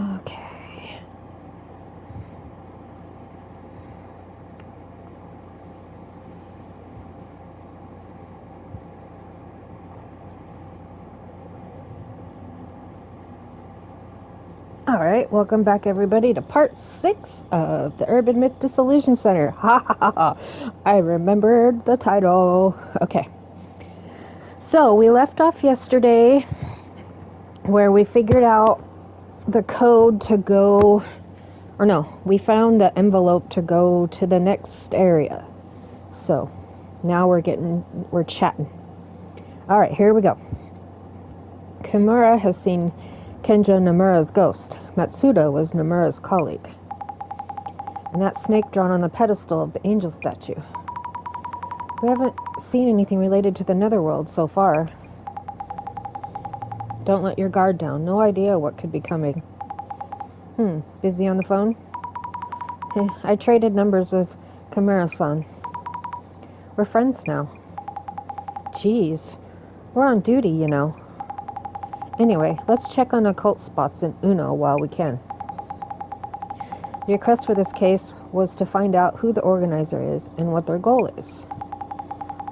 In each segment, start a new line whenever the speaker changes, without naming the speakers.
Okay. Alright, welcome back everybody to part 6 of the Urban Myth Dissolution Center. Ha ha ha ha! I remembered the title. Okay. So, we left off yesterday where we figured out the code to go, or no, we found the envelope to go to the next area. So, now we're chatting. Alright, here we go. Kimura has seen Kenjo Nomura's ghost. Matsuda was Nomura's colleague. And that snake drawn on the pedestal of the angel statue. We haven't seen anything related to the netherworld so far. Don't let your guard down. No idea what could be coming. Busy on the phone? I traded numbers with Kimura-san. We're friends now. Jeez. We're on duty, you know. Anyway, let's check on occult spots in Uno while we can. The request for this case was to find out who the organizer is and what their goal is.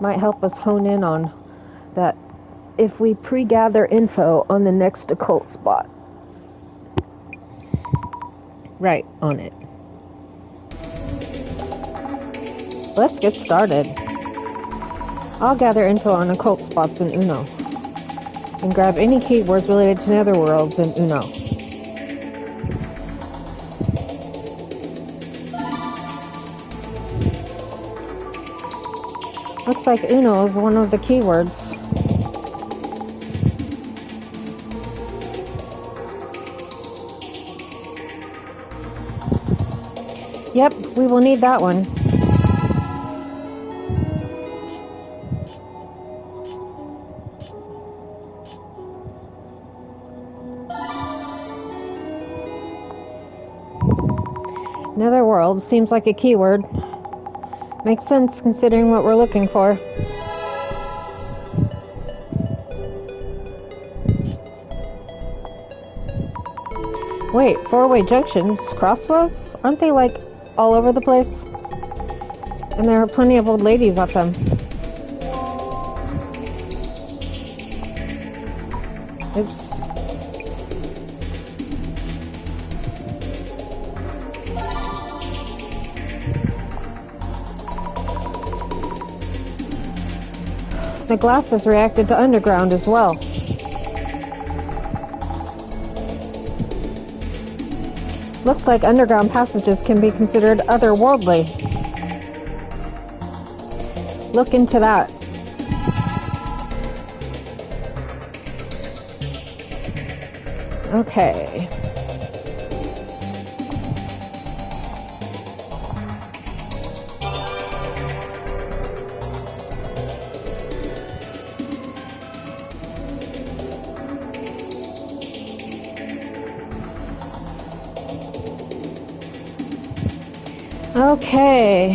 Might help us hone in on that if we pre-gather info on the next occult spot. Right, on it. Let's get started. I'll gather info on occult spots in Uno. And grab any keywords related to netherworlds in Uno. Looks like Uno is one of the keywords. Yep, we will need that one. Netherworld seems like a keyword. Makes sense considering what we're looking for. Wait, four-way junctions? Crossroads? Aren't they like all over the place? And there are plenty of old ladies at them. Oops. The glasses reacted to underground as well. Looks like underground passages can be considered otherworldly. Look into that. Okay. Okay.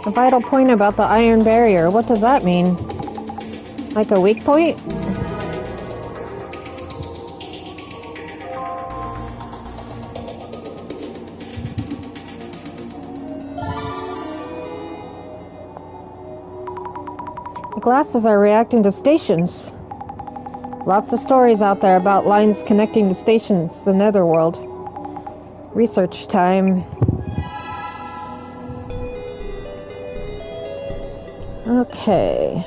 The vital point about the iron barrier, what does that mean? Like a weak point? Glasses are reacting to stations. Lots of stories out there about lines connecting to stations, the netherworld. Research time. Okay.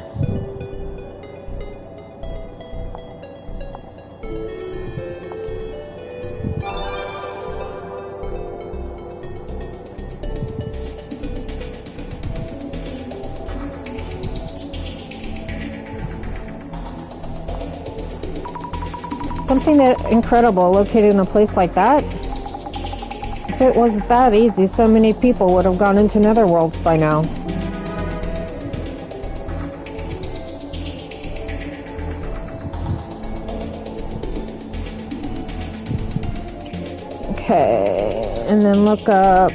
Something that incredible located in a place like that. If it was that easy, so many people would have gone into netherworlds by now. Okay, and then look up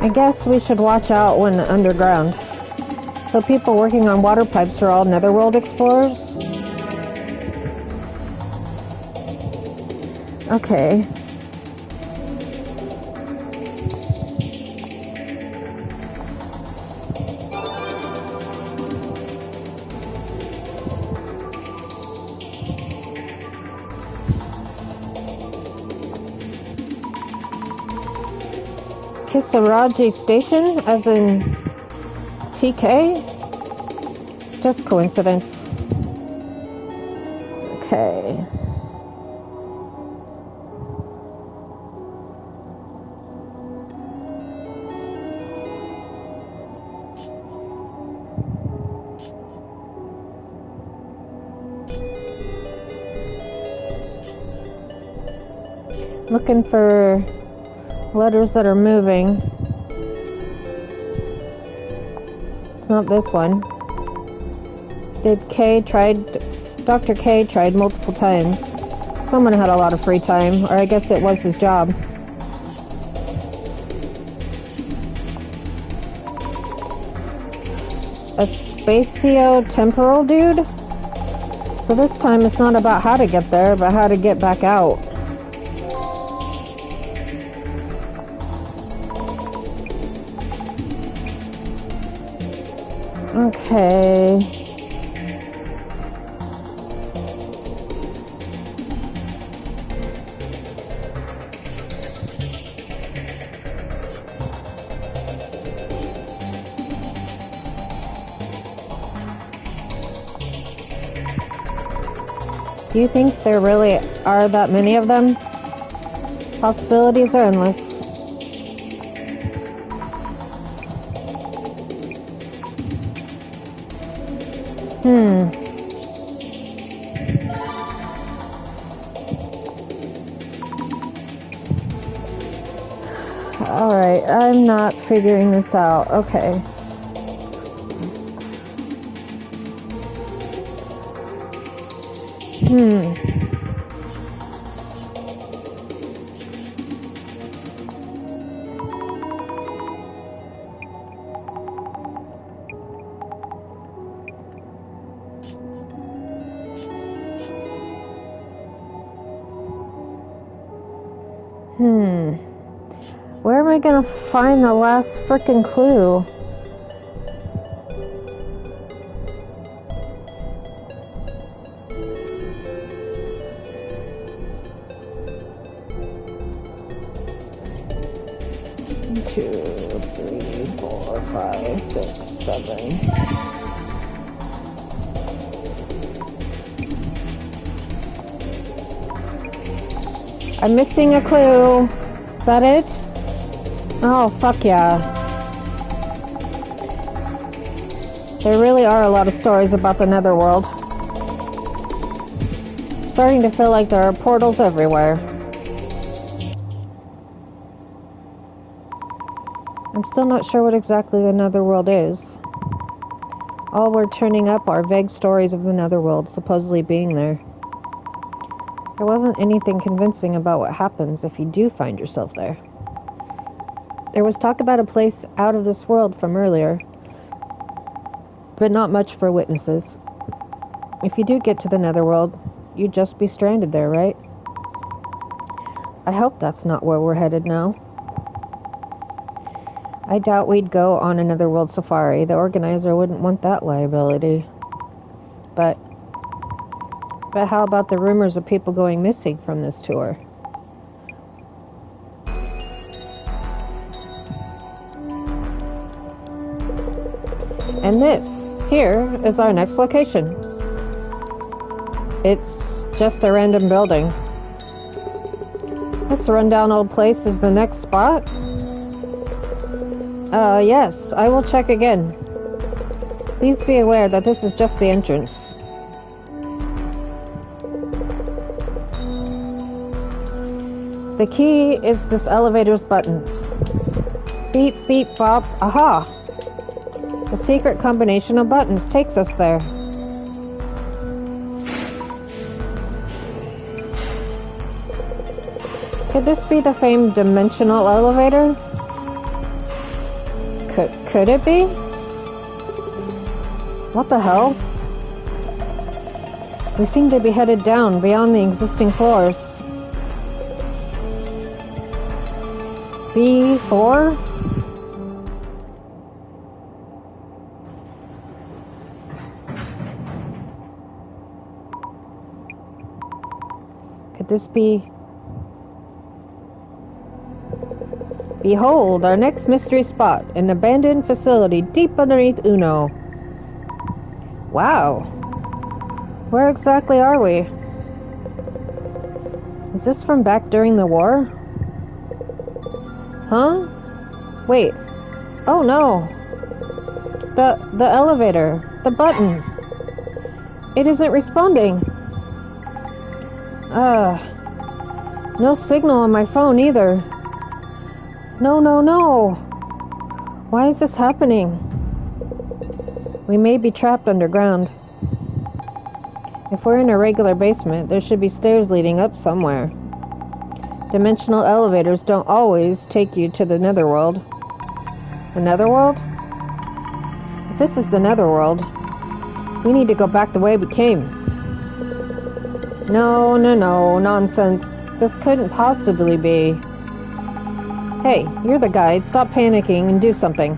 I guess we should watch out when underground. So people working on water pipes are all netherworld explorers? Okay. Kisaraji Station, as in TK? It's just coincidence. Okay. Looking for letters that are moving. It's not this one. Dr. K tried multiple times. Someone had a lot of free time, or I guess it was his job. A spatio-temporal dude? So this time it's not about how to get there, but how to get back out. Okay. Do you think there really are that many of them? Possibilities are endless. Alright, I'm not figuring this out. Okay. Where am I gonna find the last frickin' clue? Two, three, 4, 5, 6, 7. I'm missing a clue. Is that it? Oh, fuck yeah. There really are a lot of stories about the netherworld. I'm starting to feel like there are portals everywhere. I'm still not sure what exactly the netherworld is. All we're turning up are vague stories of the netherworld supposedly being there. There wasn't anything convincing about what happens if you do find yourself there. There was talk about a place out of this world from earlier, but not much for witnesses. If you do get to the netherworld, you'd just be stranded there, right? I hope that's not where we're headed now. I doubt we'd go on a netherworld safari. The organizer wouldn't want that liability. But how about the rumors of people going missing from this tour? And this, here, is our next location. It's just a random building. This rundown old place is the next spot? Yes, I will check again. Please be aware that this is just the entrance. The key is this elevator's buttons. Beep, beep, bop, aha! The secret combination of buttons takes us there. Could this be the famed dimensional elevator? Could it be? What the hell? We seem to be headed down beyond the existing floors. B4? Could this be... Behold, our next mystery spot, an abandoned facility deep underneath Uno. Wow. Where exactly are we? Is this from back during the war? Huh? Wait. Oh no. The elevator. The button. It isn't responding. No signal on my phone either. No. Why is this happening? We may be trapped underground. If we're in a regular basement, there should be stairs leading up somewhere. Dimensional elevators don't always take you to the netherworld. The netherworld? If this is the netherworld, we need to go back the way we came. No, nonsense. This couldn't possibly be. Hey, you're the guide. Stop panicking and do something.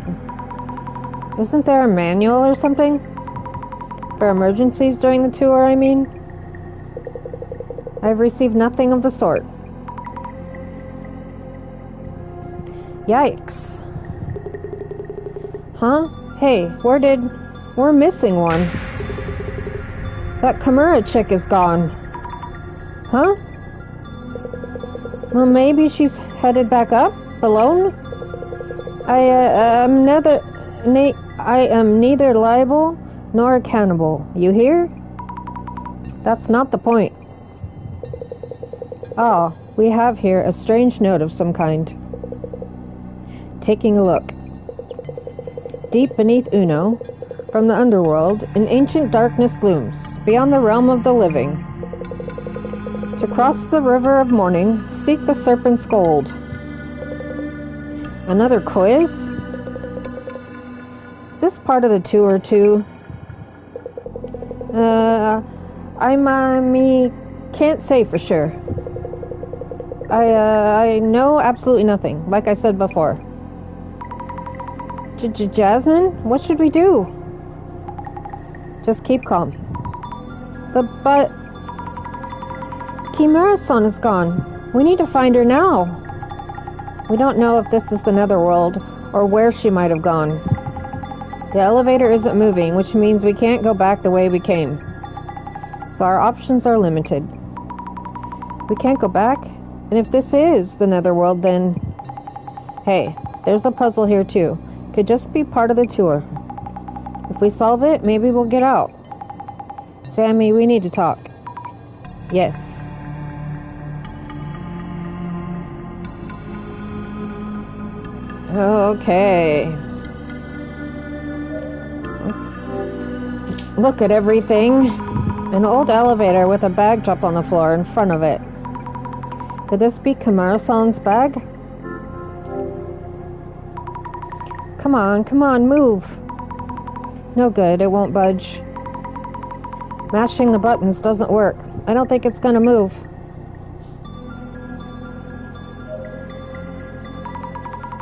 Isn't there a manual or something? For emergencies during the tour, I mean? I've received nothing of the sort. Yikes. Huh? Hey, we're missing one. That Kimura chick is gone. Huh? Well, maybe she's headed back up? Alone? I am neither liable nor accountable. You hear? That's not the point. Ah, we have here a strange note of some kind. Taking a look. Deep beneath Uno, from the underworld, an ancient darkness looms, beyond the realm of the living. To cross the river of morning, seek the serpent's gold. Another quiz? Is this part of the tour too? I can't say for sure. I know absolutely nothing, like I said before. Jasmine? What should we do? Just keep calm. But Kimura-san is gone. We need to find her now. We don't know if this is the netherworld or where she might have gone. The elevator isn't moving, which means we can't go back the way we came. So our options are limited. We can't go back, and if this is the netherworld, then... Hey, there's a puzzle here too. Could just be part of the tour. If we solve it, maybe we'll get out. Sammy, we need to talk. Yes. Okay. Let's look at everything. An old elevator with a bag drop on the floor in front of it. Could this be Kimura-san's bag? Come on, move. No good, it won't budge. Mashing the buttons doesn't work. I don't think it's gonna move.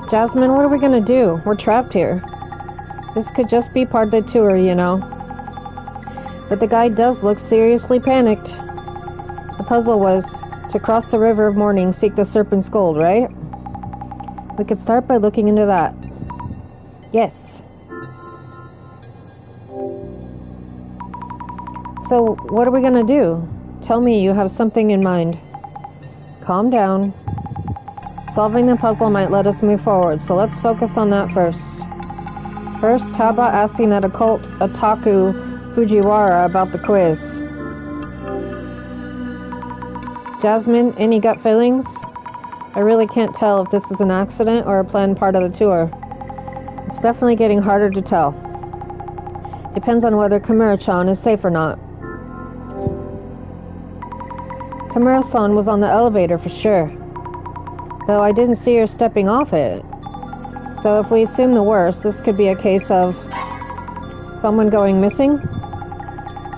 Jasmine, what are we gonna do? We're trapped here. This could just be part of the tour, you know. But the guy does look seriously panicked. The puzzle was to cross the river of morning, seek the serpent's gold, right? We could start by looking into that. Yes. So, what are we gonna do? Tell me you have something in mind. Calm down. Solving the puzzle might let us move forward, so let's focus on that first. First, how about asking that occult otaku Fujiwara about the quiz? Jasmine, any gut feelings? I really can't tell if this is an accident or a planned part of the tour. It's definitely getting harder to tell. Depends on whether Kimura-chan is safe or not. Kimura-san was on the elevator for sure, though I didn't see her stepping off it. So So if we assume the worst, this could be a case of someone going missing?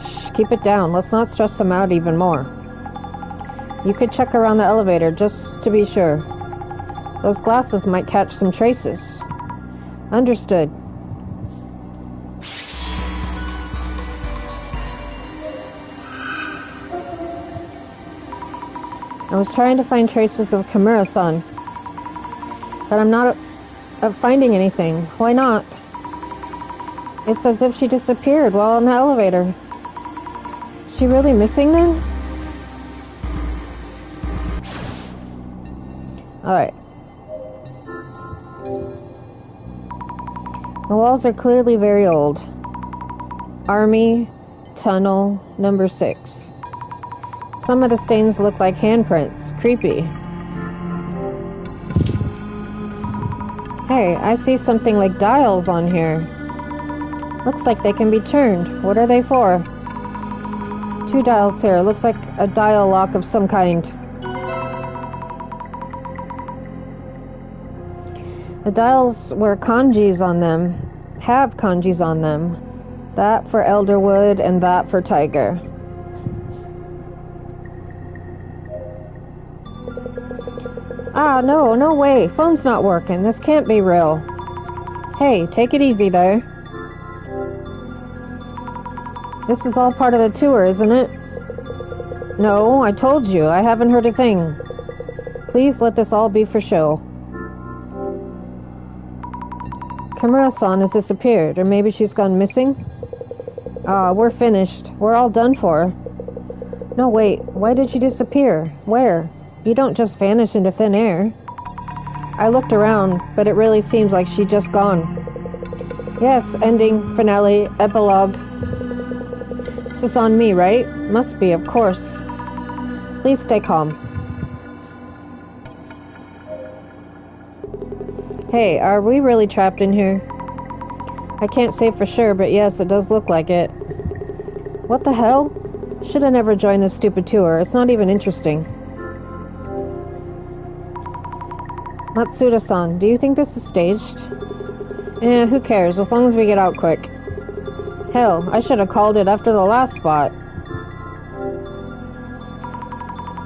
Shh, keep it down. Let's not stress them out even more. You could check around the elevator just to be sure. Those glasses might catch some traces. Understood. I was trying to find traces of Kimura-san, but I'm not finding anything. Why not? It's as if she disappeared while in the elevator. Is she really missing then? Alright. The walls are clearly very old. Army, tunnel, number 6. Some of the stains look like handprints. Creepy. Hey, I see something like dials on here. Looks like they can be turned. What are they for? 2 dials here. Looks like a dial lock of some kind. The dials were kanjis on them. Have kanjis on them. That for elderwood and that for tiger. Ah, no way. Phone's not working. This can't be real. Hey, take it easy there. This is all part of the tour, isn't it? No, I told you. I haven't heard a thing. Please let this all be for show. Kimura-san has disappeared, or maybe she's gone missing? Ah, we're finished. We're all done for. No, wait. Why did she disappear? Where? You don't just vanish into thin air. I looked around, but it really seems like she'd just gone. Yes, ending, finale, epilogue. This is on me, right? Must be, of course. Please stay calm. Hey, are we really trapped in here? I can't say for sure, but yes, it does look like it. What the hell? Should have never joined this stupid tour. It's not even interesting. Matsuda-san, do you think this is staged? Who cares, as long as we get out quick. Hell, I should have called it after the last spot.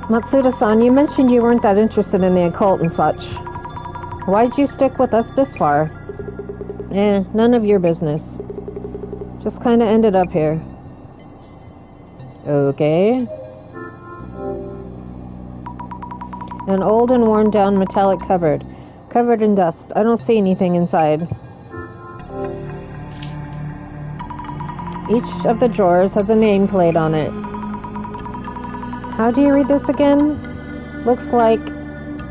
Matsuda-san, you mentioned you weren't that interested in the occult and such. Why'd you stick with us this far? None of your business. Just kinda ended up here. Okay. An old and worn down metallic cupboard. Covered in dust. I don't see anything inside. Each of the drawers has a nameplate on it. How do you read this again? Looks like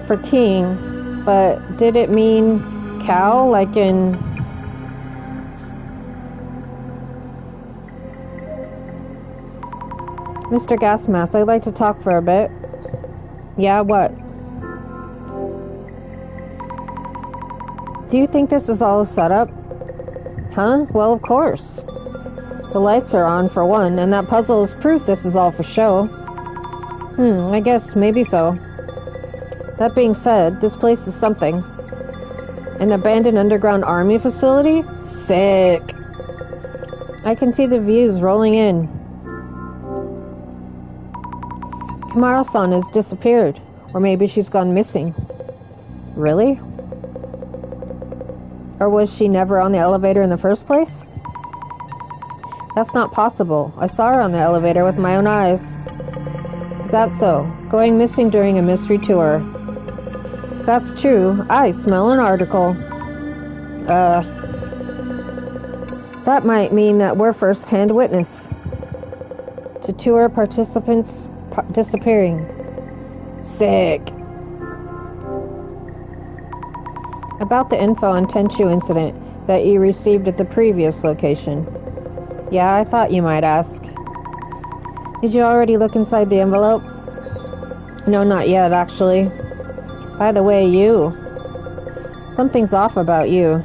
for king, but did it mean cow, like in... Mr. Gasmask, I'd like to talk for a bit. Yeah, what? Do you think this is all a setup? Huh? Well, of course. The lights are on for one, and that puzzle is proof this is all for show. I guess maybe so. That being said, this place is something. An abandoned underground army facility? Sick. I can see the views rolling in. Kimura-san has disappeared, or maybe she's gone missing. Really? Or was she never on the elevator in the first place? That's not possible. I saw her on the elevator with my own eyes. Is that so? Going missing during a mystery tour. That's true. I smell an article. That might mean that we're first-hand witness to tour participants disappearing. Sick. About the info on Tenchu incident that you received at the previous location. Yeah, I thought you might ask. Did you already look inside the envelope? No, not yet, actually. By the way, you. Something's off about you.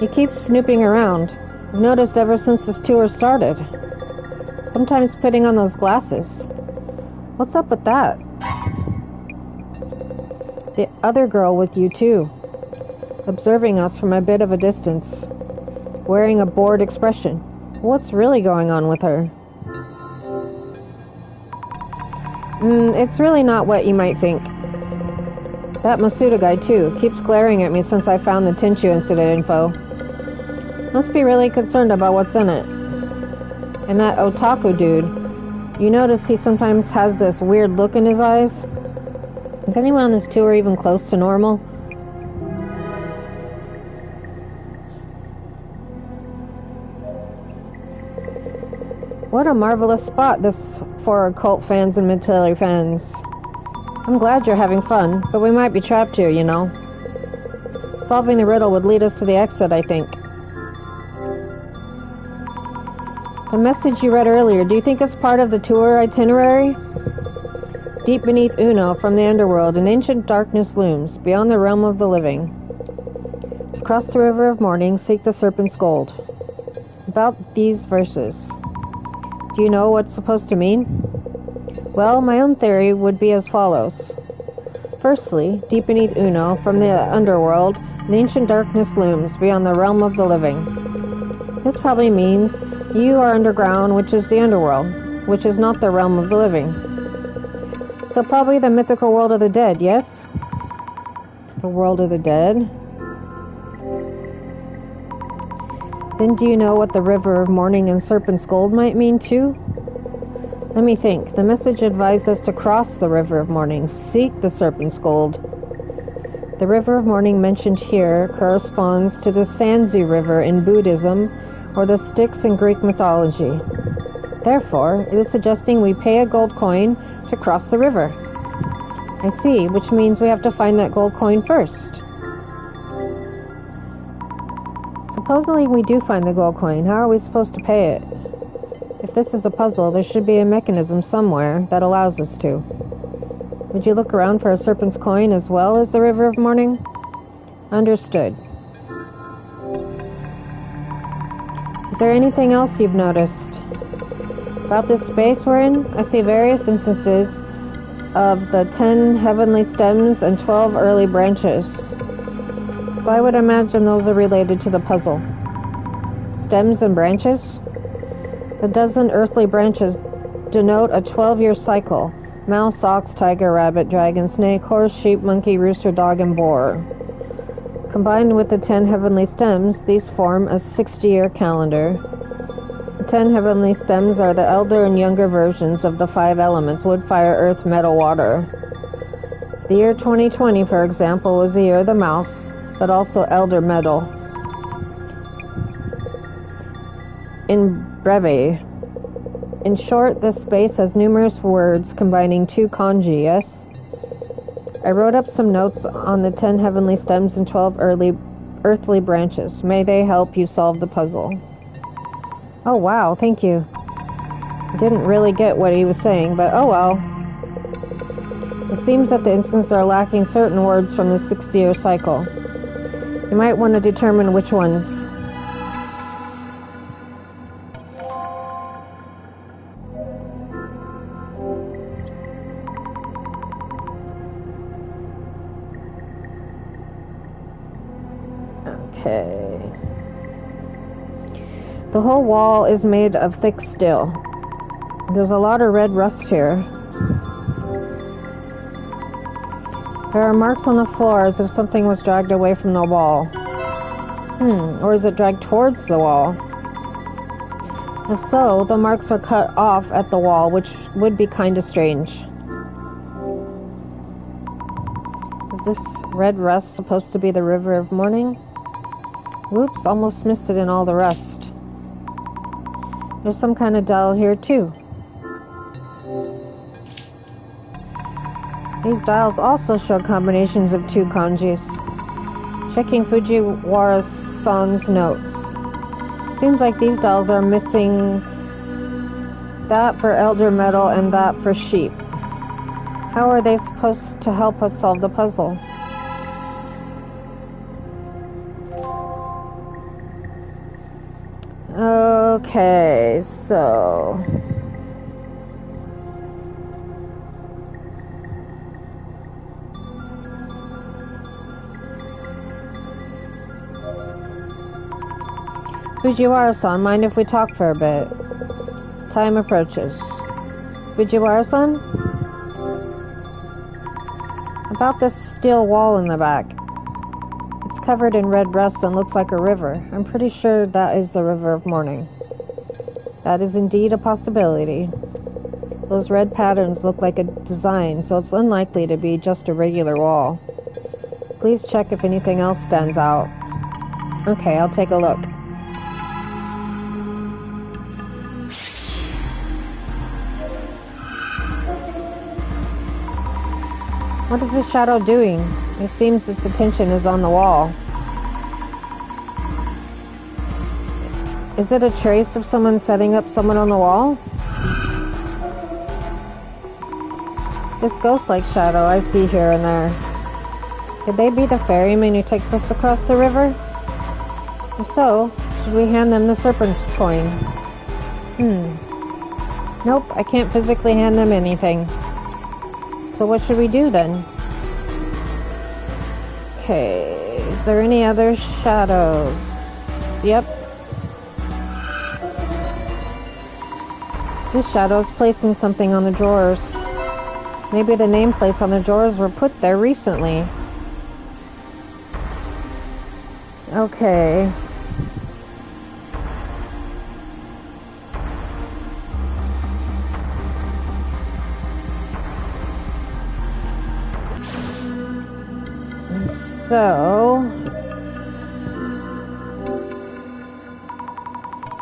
You keep snooping around. I've noticed ever since this tour started. Sometimes putting on those glasses. What's up with that? The other girl with you too, observing us from a bit of a distance, wearing a bored expression. What's really going on with her? It's really not what you might think. That Masuda guy too keeps glaring at me since I found the Tenchu incident info. Must be really concerned about what's in it. And that otaku dude, you notice he sometimes has this weird look in his eyes? Is anyone on this tour even close to normal? What a marvelous spot this for occult fans and military fans. I'm glad you're having fun, but we might be trapped here, you know. Solving the riddle would lead us to the exit, I think. The message you read earlier, do you think it's part of the tour itinerary? Deep beneath Uno, from the underworld, an ancient darkness looms, beyond the realm of the living. To cross the river of morning, seek the serpent's gold. About these verses. Do you know what it's supposed to mean? Well, my own theory would be as follows. Firstly, deep beneath Uno, from the underworld, an ancient darkness looms, beyond the realm of the living. This probably means you are underground, which is the underworld, which is not the realm of the living. So probably the mythical world of the dead, yes? The world of the dead? Then do you know what the river of morning and serpent's gold might mean too? Let me think. The message advised us to cross the river of morning, seek the serpent's gold. The river of morning mentioned here corresponds to the Sanzu River in Buddhism or the Styx in Greek mythology. Therefore, it is suggesting we pay a gold coin to cross the river. I see, which means we have to find that gold coin first. Supposedly we do find the gold coin. How are we supposed to pay it? If this is a puzzle, there should be a mechanism somewhere that allows us to. Would you look around for a serpent's coin as well as the river of morning? Understood. Is there anything else you've noticed? About this space we're in, I see various instances of the 10 heavenly stems and 12 early branches. So I would imagine those are related to the puzzle. Stems and branches? The dozen earthly branches denote a 12-year cycle. Mouse, ox, tiger, rabbit, dragon, snake, horse, sheep, monkey, rooster, dog, and boar. Combined with the 10 heavenly stems, these form a 60-year calendar. The 10 heavenly stems are the elder and younger versions of the 5 elements: wood, fire, earth, metal, water. The year 2020, for example, was the year of the mouse, but also elder metal. In breve. In short, this space has numerous words combining 2 kanji, yes? I wrote up some notes on the 10 heavenly stems and 12 earthly branches. May they help you solve the puzzle. Oh wow, thank you. Didn't really get what he was saying, but oh well. It seems that the instances are lacking certain words from the 60-year cycle. You might want to determine which ones. Okay. The whole wall is made of thick steel. There's a lot of red rust here. There are marks on the floor as if something was dragged away from the wall. Or is it dragged towards the wall? If so, the marks are cut off at the wall, which would be kinda strange. Is this red rust supposed to be the river of morning? Whoops, almost missed it in all the rust. There's some kind of dial here too. These dials also show combinations of 2 kanjis. Checking Fujiwara-san's notes. Seems like these dials are missing that for elder metal and that for sheep. How are they supposed to help us solve the puzzle? Okay, so... Fujiwara-san, mind if we talk for a bit? Time approaches. Fujiwara-san? About this steel wall in the back. It's covered in red rust and looks like a river. I'm pretty sure that is the River of Mourning. That is indeed a possibility. Those red patterns look like a design, so it's unlikely to be just a regular wall. Please check if anything else stands out. Okay, I'll take a look. What is this shadow doing? It seems its attention is on the wall. Is it a trace of someone setting up someone on the wall? This ghost-like shadow I see here and there. Could they be the ferryman who takes us across the river? If so, should we hand them the serpent's coin? Nope, I can't physically hand them anything. So what should we do then? Okay, is there any other shadows? Yep. This shadow is placing something on the drawers. Maybe the nameplates on the drawers were put there recently. Okay. So,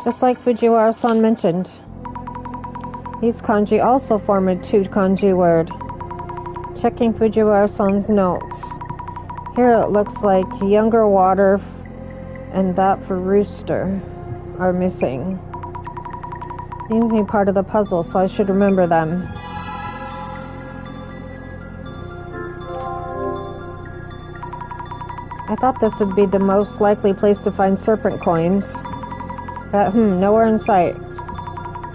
just like Fujiwara-san mentioned, these kanji also form a two-kanji word. Checking Fujiwara-san's notes. Here it looks like younger water and that for rooster are missing. Seems to be part of the puzzle, so I should remember them. I thought this would be the most likely place to find serpent coins. But, nowhere in sight.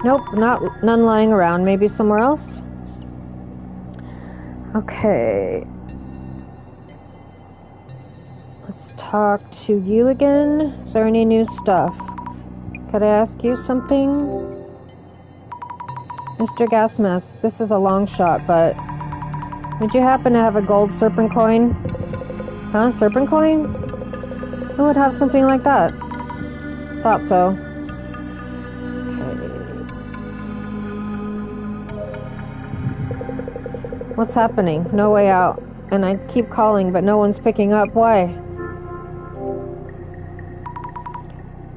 Nope, none lying around. Maybe somewhere else? Okay. Let's talk to you again. Is there any new stuff? Could I ask you something? Mr. Gasmask, this is a long shot, but would you happen to have a gold serpent coin? Huh? Serpent coin? Who would have something like that? Thought so. What's happening? No way out. And I keep calling, but no one's picking up. Why?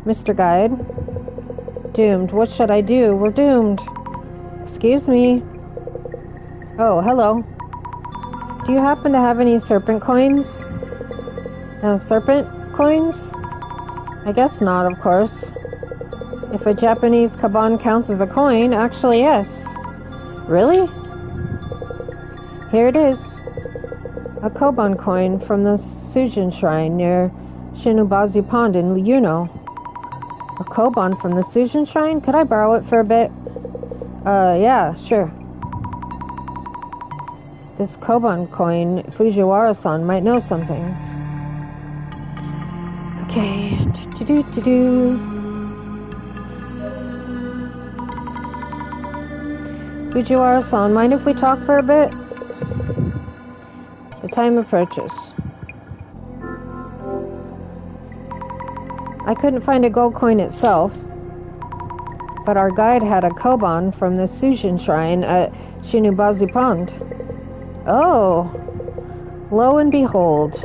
Mr. Guide? Doomed. What should I do? We're doomed. Excuse me. Oh, hello. Do you happen to have any serpent coins? Serpent coins? I guess not, of course. If a Japanese kaban counts as a coin, actually yes. Really? Here it is. A koban coin from the Sujin Shrine near Shinobazu Pond in Yuno. A koban from the Sujin Shrine? Could I borrow it for a bit? Yeah, sure. This koban coin, Fujiwara-san might know something. Okay. Fujiwara-san, mind if we talk for a bit? The time approaches. I couldn't find a gold coin itself, but our guide had a koban from the Sujin Shrine at Shinobazu Pond. Oh, lo and behold,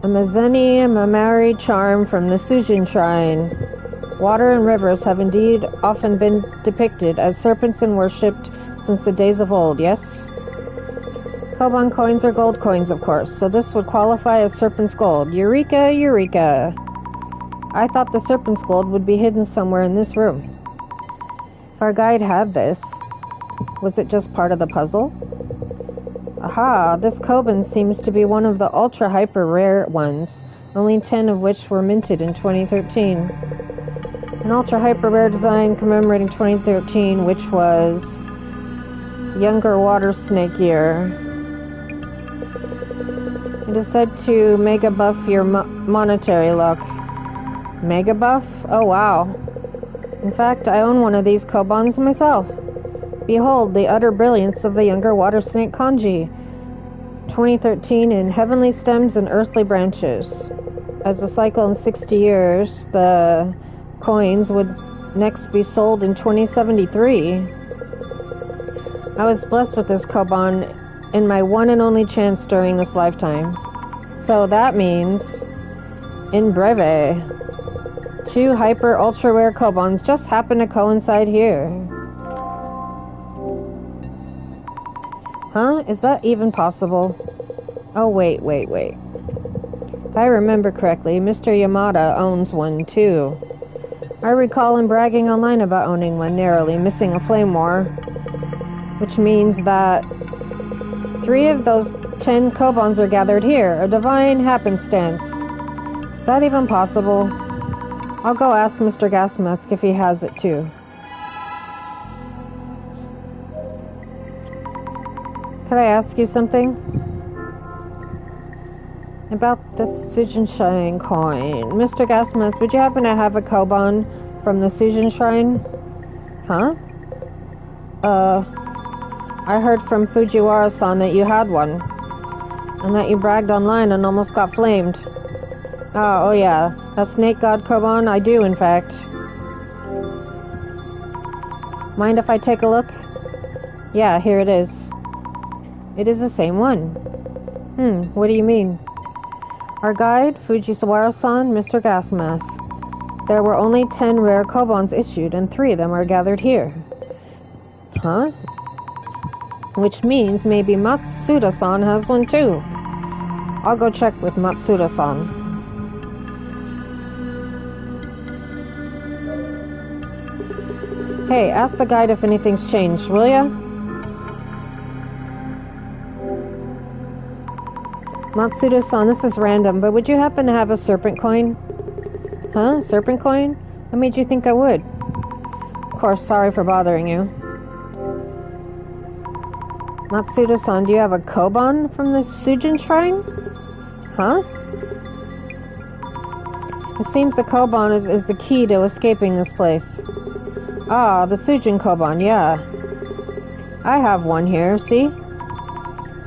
a Mizeni Mamari charm from the Sujin Shrine. Water and rivers have indeed often been depicted as serpents and worshipped since the days of old, yes? Koban coins are gold coins, of course, so this would qualify as serpent's gold. Eureka, eureka! I thought the serpent's gold would be hidden somewhere in this room. If our guide had this, was it just part of the puzzle? Aha, this koban seems to be one of the ultra-hyper-rare ones, only 10 of which were minted in 2013. An ultra-hyper-rare design commemorating 2013, which was younger water snake year. It is said to mega buff your monetary luck. Mega buff? Oh wow. In fact, I own one of these Kobans myself. Behold the utter brilliance of the younger water snake kanji. 2013 in heavenly stems and earthly branches. As a cycle in 60 years, the coins would next be sold in 2073. I was blessed with this Koban in my one and only chance during this lifetime. So that means, in breve, 2 hyper ultra rare Kobans just happen to coincide here. Huh? Is that even possible? Oh, wait. If I remember correctly, Mr. Yamada owns one too. I recall him bragging online about owning one, narrowly missing a flame war. Which means that 3 of those 10 Kobans are gathered here. A divine happenstance. Is that even possible? I'll go ask Mr. Gasmask if he has it too. Could I ask you something? About the Sujin Shrine coin. Mr. Gasmask, would you happen to have a Koban from the Sujin Shrine? Huh? I heard from Fujiwara-san that you had one. And that you bragged online and almost got flamed. Oh yeah. That snake god Koban? I do, in fact. Mind if I take a look? Yeah, here it is. It is the same one. What do you mean? Our guide, Fujiwara-san, Mr. Gasmask. There were only 10 rare Kobans issued, and 3 of them are gathered here. Huh? Which means maybe Matsuda-san has one too. I'll go check with Matsuda-san. Hey, ask the guide if anything's changed, will ya? Matsuda-san, this is random, but would you happen to have a serpent coin? Huh? Serpent coin? What made you think I would? Of course, sorry for bothering you. Matsuda-san, do you have a Koban from the Sujin Shrine? Huh? It seems the Koban is the key to escaping this place. Ah, the Sujin Koban, yeah. I have one here, see?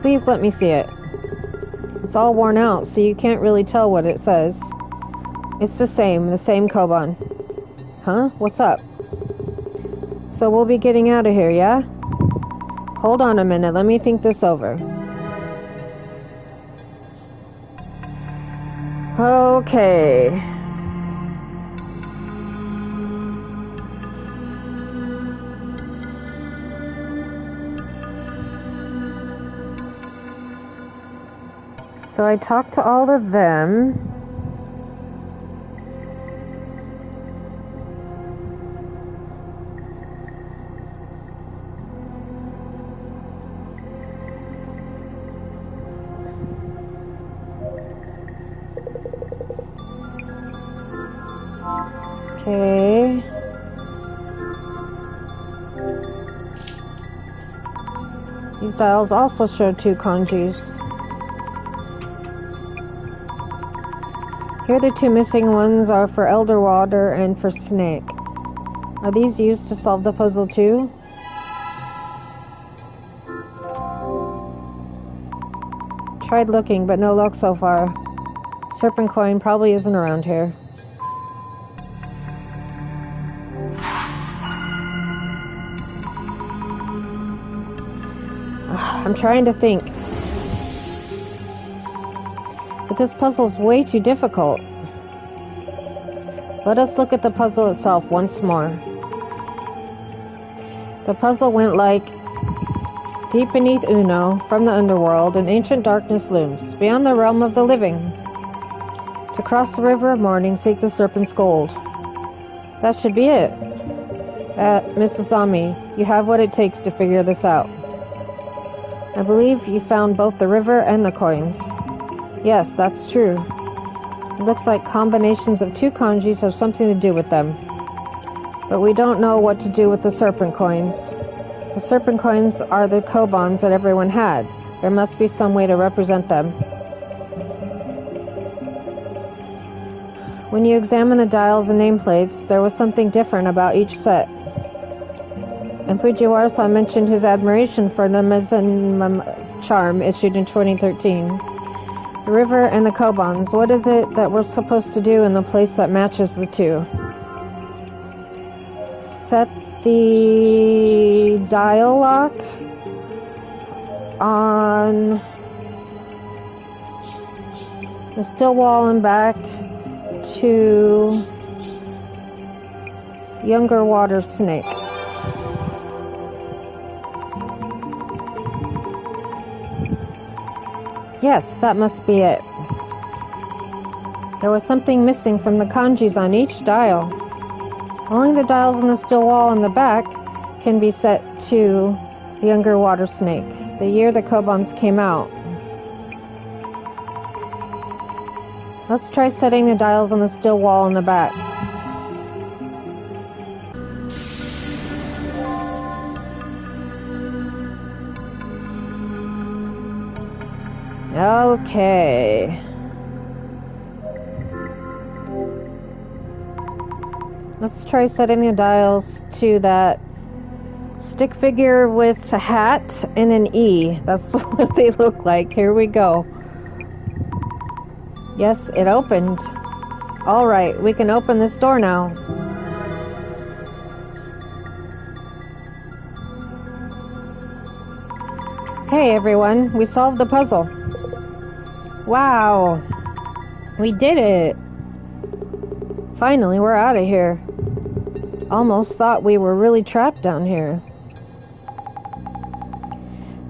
Please let me see it. It's all worn out, so you can't really tell what it says. It's the same Koban. Huh? What's up? So we'll be getting out of here, yeah? Hold on a minute, let me think this over. Okay. So I talked to all of them. Okay. These dials also show 2 kanjis. Here the 2 missing ones are for Elder Water and for Snake. Are these used to solve the puzzle too? Tried looking, but no luck so far. Serpent coin probably isn't around here. I'm trying to think. But this puzzle's way too difficult. Let us look at the puzzle itself once more. The puzzle went like, deep beneath Uno, from the underworld, an ancient darkness looms, beyond the realm of the living. To cross the river of morning, seek the serpent's gold. That should be it. Mrs. Ami, you have what it takes to figure this out. I believe you found both the river and the coins. Yes, that's true. It looks like combinations of 2 kanjis have something to do with them. But we don't know what to do with the serpent coins. The serpent coins are the Kobans that everyone had. There must be some way to represent them. When you examine the dials and nameplates, there was something different about each set. And Fujiwara-san mentioned his admiration for the Mezen charm issued in 2013. The river and the Kobans. What is it that we're supposed to do in the place that matches the two? Set the dial lock on the still wall and back to younger water snake. Yes, that must be it. There was something missing from the kanjis on each dial. Only the dials on the still wall in the back can be set to the younger water snake, the year the Kobans came out. Let's try setting the dials on the still wall in the back. Okay. Let's try setting the dials to that stick figure with a hat and an E. That's what they look like. Here we go. Yes, it opened. Alright, we can open this door now. Hey everyone, we solved the puzzle. Wow, we did it. Finally, we're out of here. Almost thought we were really trapped down here.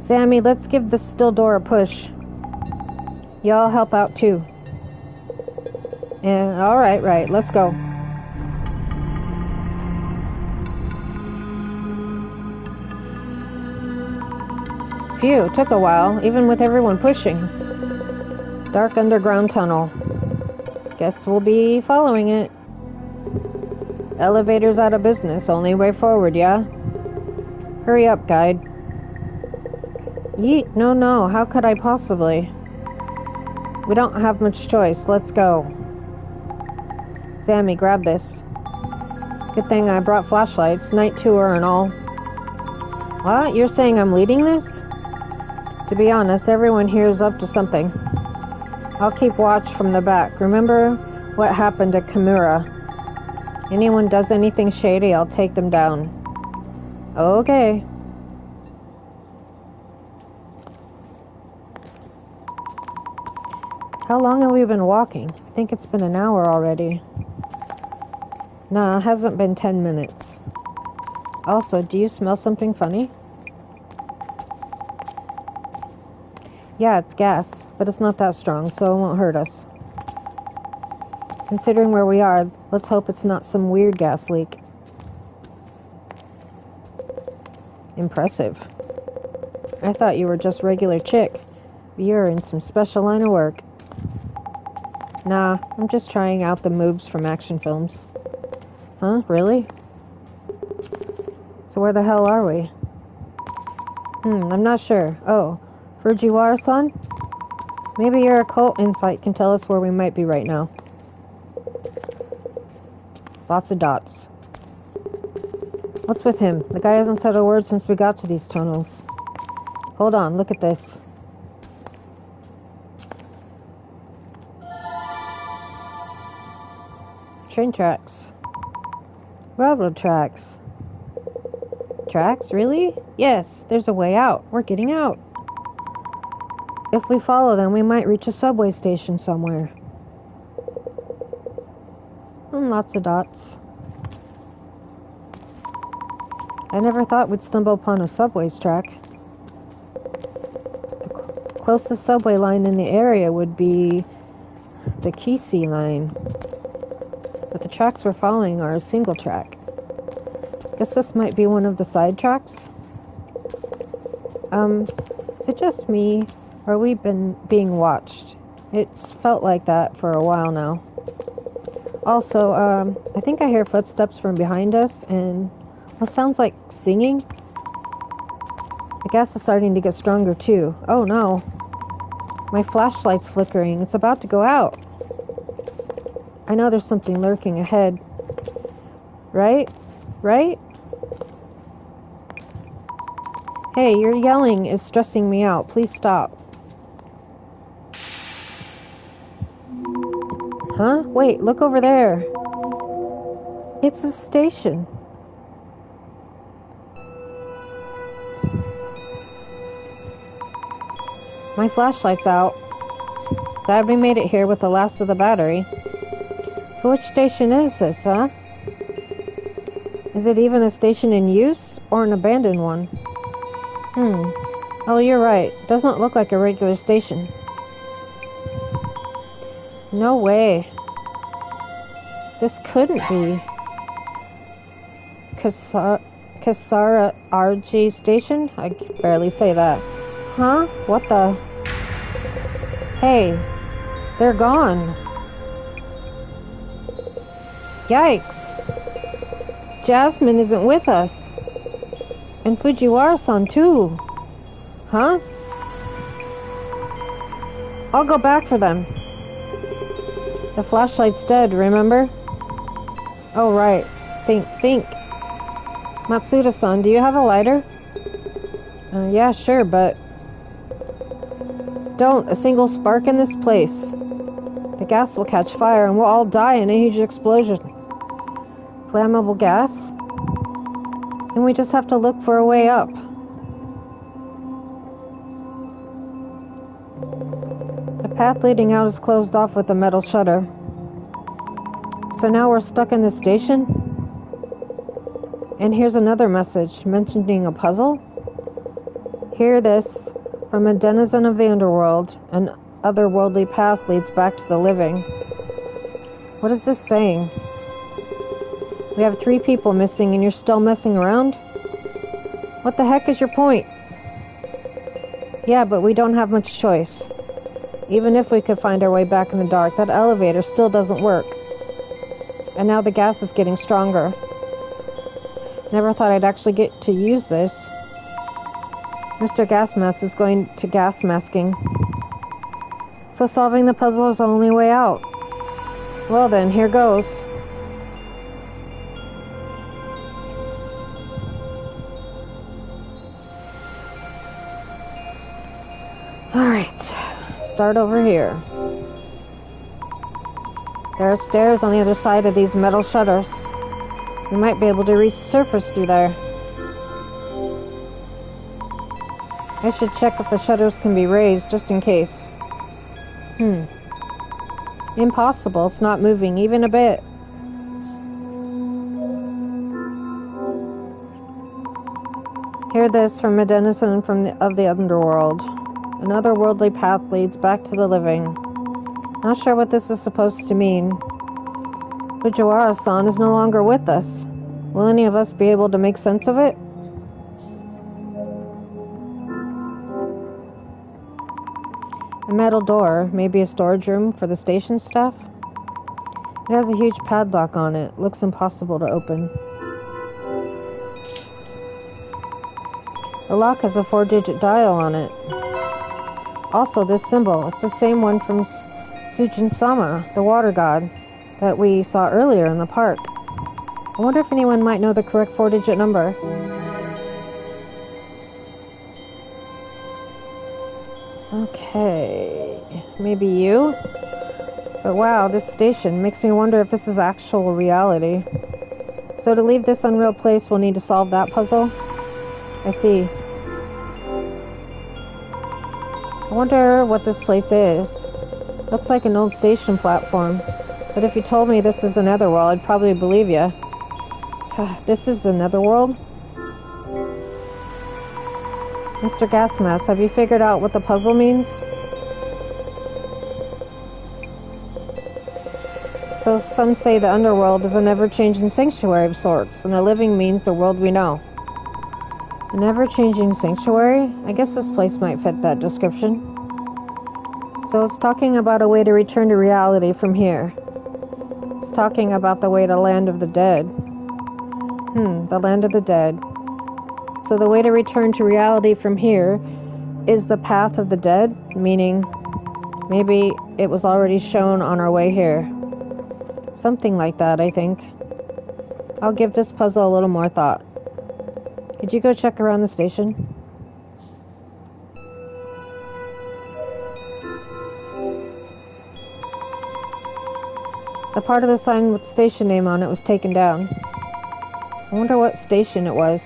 Sammy, let's give this still door a push. Y'all help out too. And right, let's go. Phew, took a while, even with everyone pushing. Dark underground tunnel. Guess we'll be following it. Elevator's out of business, only way forward, yeah? Hurry up, guide. Yeet, no, how could I possibly? We don't have much choice, let's go. Sammy, grab this. Good thing I brought flashlights, night tour and all. What? You're saying I'm leading this? To be honest, everyone here is up to something. I'll keep watch from the back. Remember what happened to Kimura? Anyone does anything shady, I'll take them down. Okay. How long have we been walking? I think it's been an hour already. Nah, it hasn't been 10 minutes. Also, do you smell something funny? Yeah, it's gas, but it's not that strong, so it won't hurt us. Considering where we are, let's hope it's not some weird gas leak. Impressive. I thought you were just regular chick. You're in some special line of work. Nah, I'm just trying out the moves from action films. Huh? Really? So where the hell are we? I'm not sure. Oh, Fujiwara-san? Maybe your occult insight can tell us where we might be right now. Lots of dots. What's with him? The guy hasn't said a word since we got to these tunnels. Hold on, look at this. Train tracks. Railroad tracks. Tracks? Really? Yes, there's a way out. We're getting out. If we follow them, we might reach a subway station somewhere. And lots of dots. I never thought we'd stumble upon a subway's track. The closest subway line in the area would be the Kisi line. But the tracks we're following are a single track. Guess this might be one of the side tracks? Is it just me? Or have we been being watched? It's felt like that for a while now. Also, I think I hear footsteps from behind us and what sounds like singing. The gas is starting to get stronger too. Oh no. My flashlight's flickering. It's about to go out. I know there's something lurking ahead. Right? Right? Hey, your yelling is stressing me out. Please stop. Huh? Wait, look over there. It's a station. My flashlight's out. Glad we made it here with the last of the battery. So which station is this, huh? Is it even a station in use, or an abandoned one? Oh, you're right. Doesn't look like a regular station. No way. This couldn't be. Kasara RG station? I can barely say that. Huh? What the? Hey, they're gone. Yikes. Jasmine isn't with us. And Fujiwara-san too. Huh? I'll go back for them. The flashlight's dead, remember? Oh, right. Think. Matsuda-san, do you have a lighter? Yeah, sure, but... Don't. A single spark in this place. The gas will catch fire and we'll all die in a huge explosion. Flammable gas? And we just have to look for a way up. The path leading out is closed off with a metal shutter. So now we're stuck in this station? And here's another message mentioning a puzzle. Hear this, from a denizen of the underworld, an otherworldly path leads back to the living. What is this saying? We have 3 people missing and you're still messing around? What the heck is your point? Yeah, but we don't have much choice. Even if we could find our way back in the dark, that elevator still doesn't work. And now the gas is getting stronger. Never thought I'd actually get to use this. Mr. Gas Mask is going to gas masking. So solving the puzzle is the only way out. Well then, here goes. Alright, start over here. There are stairs on the other side of these metal shutters. We might be able to reach the surface through there. I should check if the shutters can be raised, just in case. Impossible, it's not moving even a bit. Hear this from a denizen of the underworld. Another worldly path leads back to the living. Not sure what this is supposed to mean. Fujiwara-san is no longer with us. Will any of us be able to make sense of it? A metal door, maybe a storage room for the station staff? It has a huge padlock on it. Looks impossible to open. The lock has a 4-digit dial on it. Also, this symbol, it's the same one from Sujin-sama, the water god, that we saw earlier in the park. I wonder if anyone might know the correct 4-digit number. Okay, maybe you? But wow, this station makes me wonder if this is actual reality. So to leave this unreal place, we'll need to solve that puzzle? I see. I wonder what this place is. Looks like an old station platform. But if you told me this is the Netherworld, I'd probably believe you. This is the Netherworld? Mr. Gasmask, have you figured out what the puzzle means? So some say the underworld is an ever-changing sanctuary of sorts, and the living means the world we know. An ever-changing sanctuary? I guess this place might fit that description. So it's talking about a way to return to reality from here. It's talking about the way to land of the dead. The land of the dead. So the way to return to reality from here is the path of the dead, meaning maybe it was already shown on our way here. Something like that, I think. I'll give this puzzle a little more thought. Could you go check around the station? The part of the sign with the station name on it was taken down. I wonder what station it was.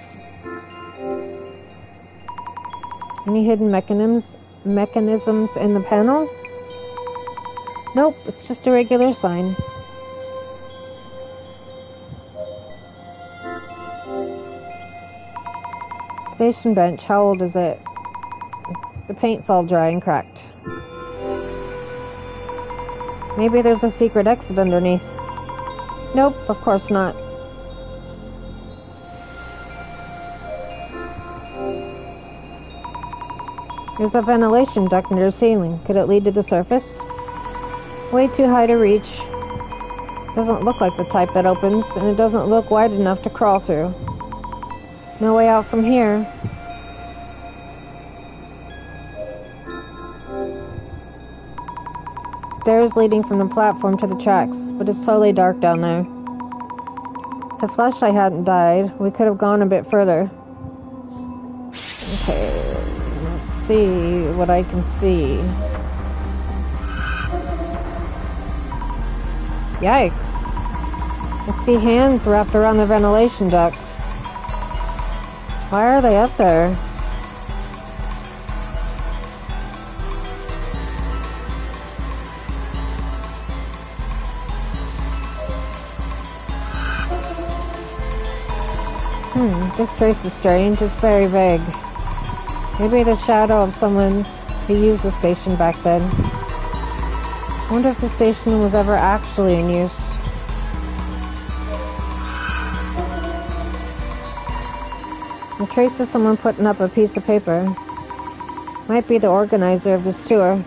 Any hidden mechanisms in the panel? Nope, it's just a regular sign. Station bench, how old is it? The paint's all dry and cracked. Maybe there's a secret exit underneath. Nope, of course not. There's a ventilation duct near the ceiling. Could it lead to the surface? Way too high to reach. Doesn't look like the type that opens, and it doesn't look wide enough to crawl through. No way out from here. Stairs leading from the platform to the tracks, but it's totally dark down there. If the flashlight hadn't died, we could have gone a bit further. Okay, let's see what I can see. Yikes. I see hands wrapped around the ventilation ducts. Why are they up there? This trace is strange. It's very vague. Maybe the shadow of someone who used the station back then. I wonder if the station was ever actually in use. The trace of someone putting up a piece of paper. Might be the organizer of this tour.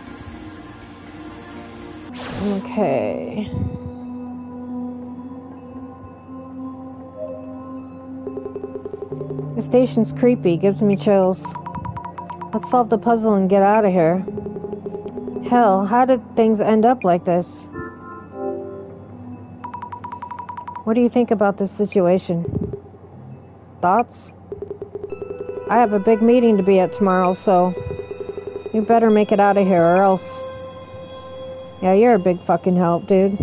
Okay. The station's creepy, gives me chills. Let's solve the puzzle and get out of here. Hell, how did things end up like this? What do you think about this situation? Thoughts? I have a big meeting to be at tomorrow, so you better make it out of here or else. Yeah, you're a big fucking help, dude.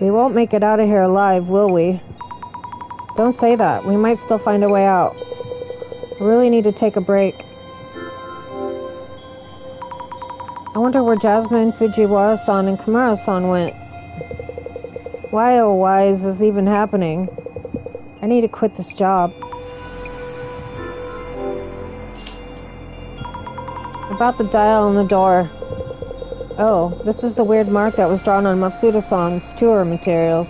We won't make it out of here alive, will we? Don't say that. We might still find a way out. I really need to take a break. I wonder where Jasmine, Fujiwara-san, and Kimura-san went. Why, oh why is this even happening? I need to quit this job. About the dial on the door. Oh, this is the weird mark that was drawn on Matsuda-san's tour materials.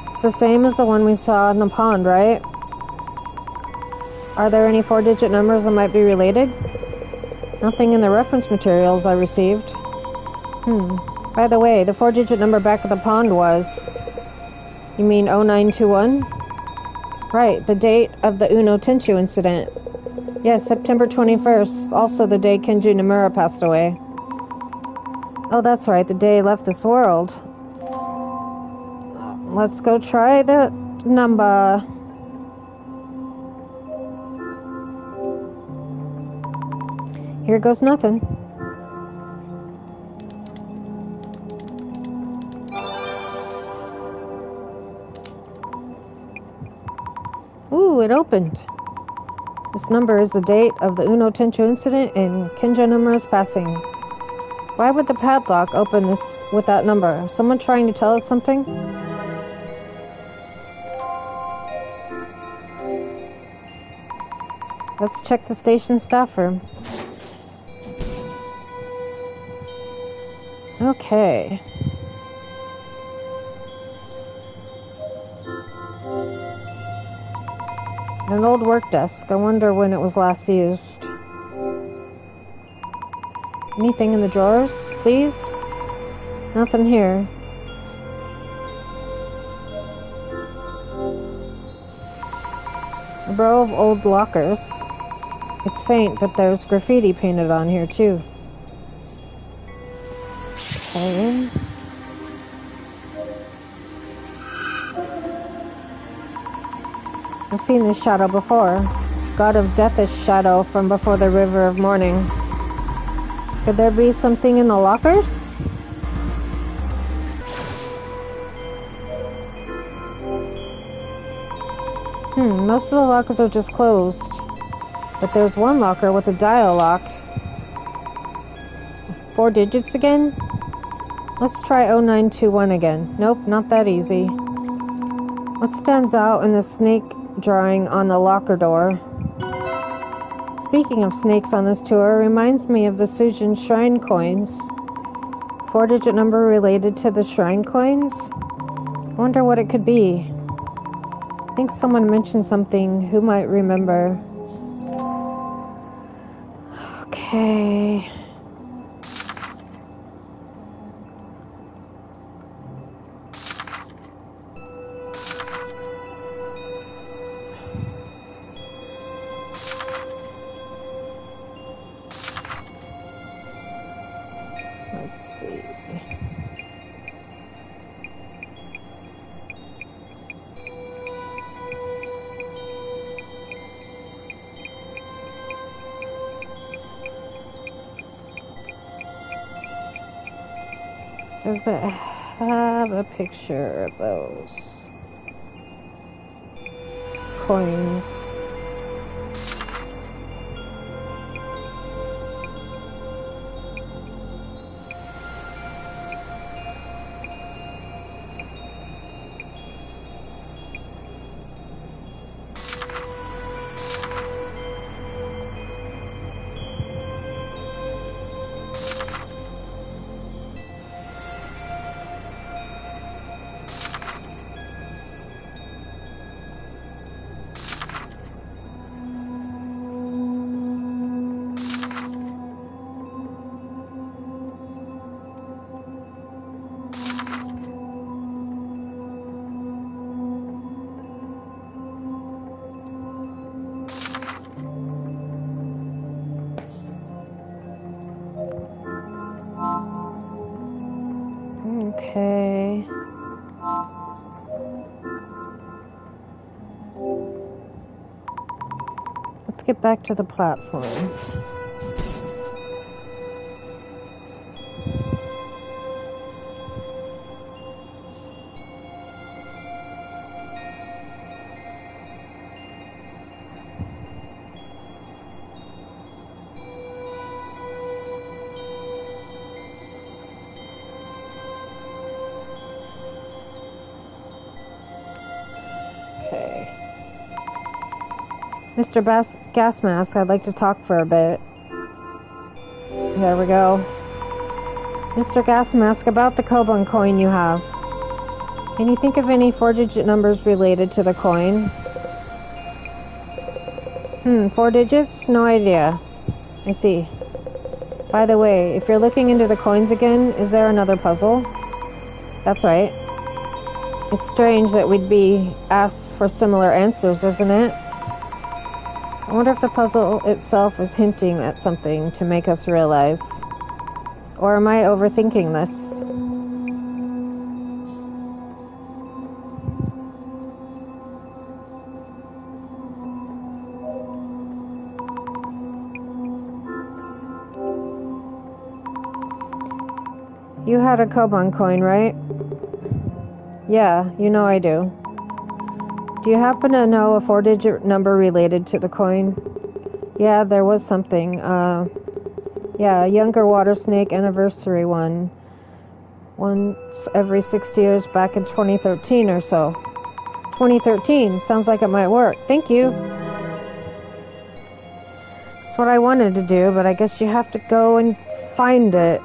It's the same as the one we saw in the pond, right? Are there any 4-digit numbers that might be related? Nothing in the reference materials I received. By the way, the 4-digit number back at the pond was... You mean 0921? Right, the date of the Uno Tenchu incident. Yes, September 21st, also the day Kenji Nomura passed away. Oh, that's right, the day he left this world. Let's go try the number. Here goes nothing. Ooh, it opened. This number is the date of the Uno Tenchu incident and Kenji Nomura's passing. Why would the padlock open this with that number? Someone trying to tell us something? Let's check the station staff room. Okay. An old work desk. I wonder when it was last used. Anything in the drawers, please? Nothing here. A row of old lockers. It's faint, but there's graffiti painted on here, too. Okay. I've seen this shadow before. God of Death is shadow from before the River of Morning. Could there be something in the lockers? Most of the lockers are just closed. But there's one locker with a dial lock. 4 digits again? Let's try 0921 again. Nope, not that easy. What stands out in the snake drawing on the locker door? Speaking of snakes on this tour, reminds me of the Sujin shrine coins. 4-digit number related to the shrine coins? I wonder what it could be. I think someone mentioned something. Who might remember? Okay. Let's see. Does it have a picture of those coins? Okay. Let's get back to the platform. Mr. Gas Mask, I'd like to talk for a bit. There we go. Mr. Gas Mask, about the Koban coin you have. Can you think of any 4-digit numbers related to the coin? 4 digits? No idea. I see. By the way, if you're looking into the coins again, is there another puzzle? That's right. It's strange that we'd be asked for similar answers, isn't it? I wonder if the puzzle itself is hinting at something to make us realize. Or am I overthinking this? You had a Koban coin, right? Yeah, you know I do. Do you happen to know a 4-digit number related to the coin? Yeah, there was something. Yeah, a younger water snake anniversary one. Once every 6 years back in 2013 or so. 2013, sounds like it might work. Thank you. That's what I wanted to do, but I guess you have to go and find it.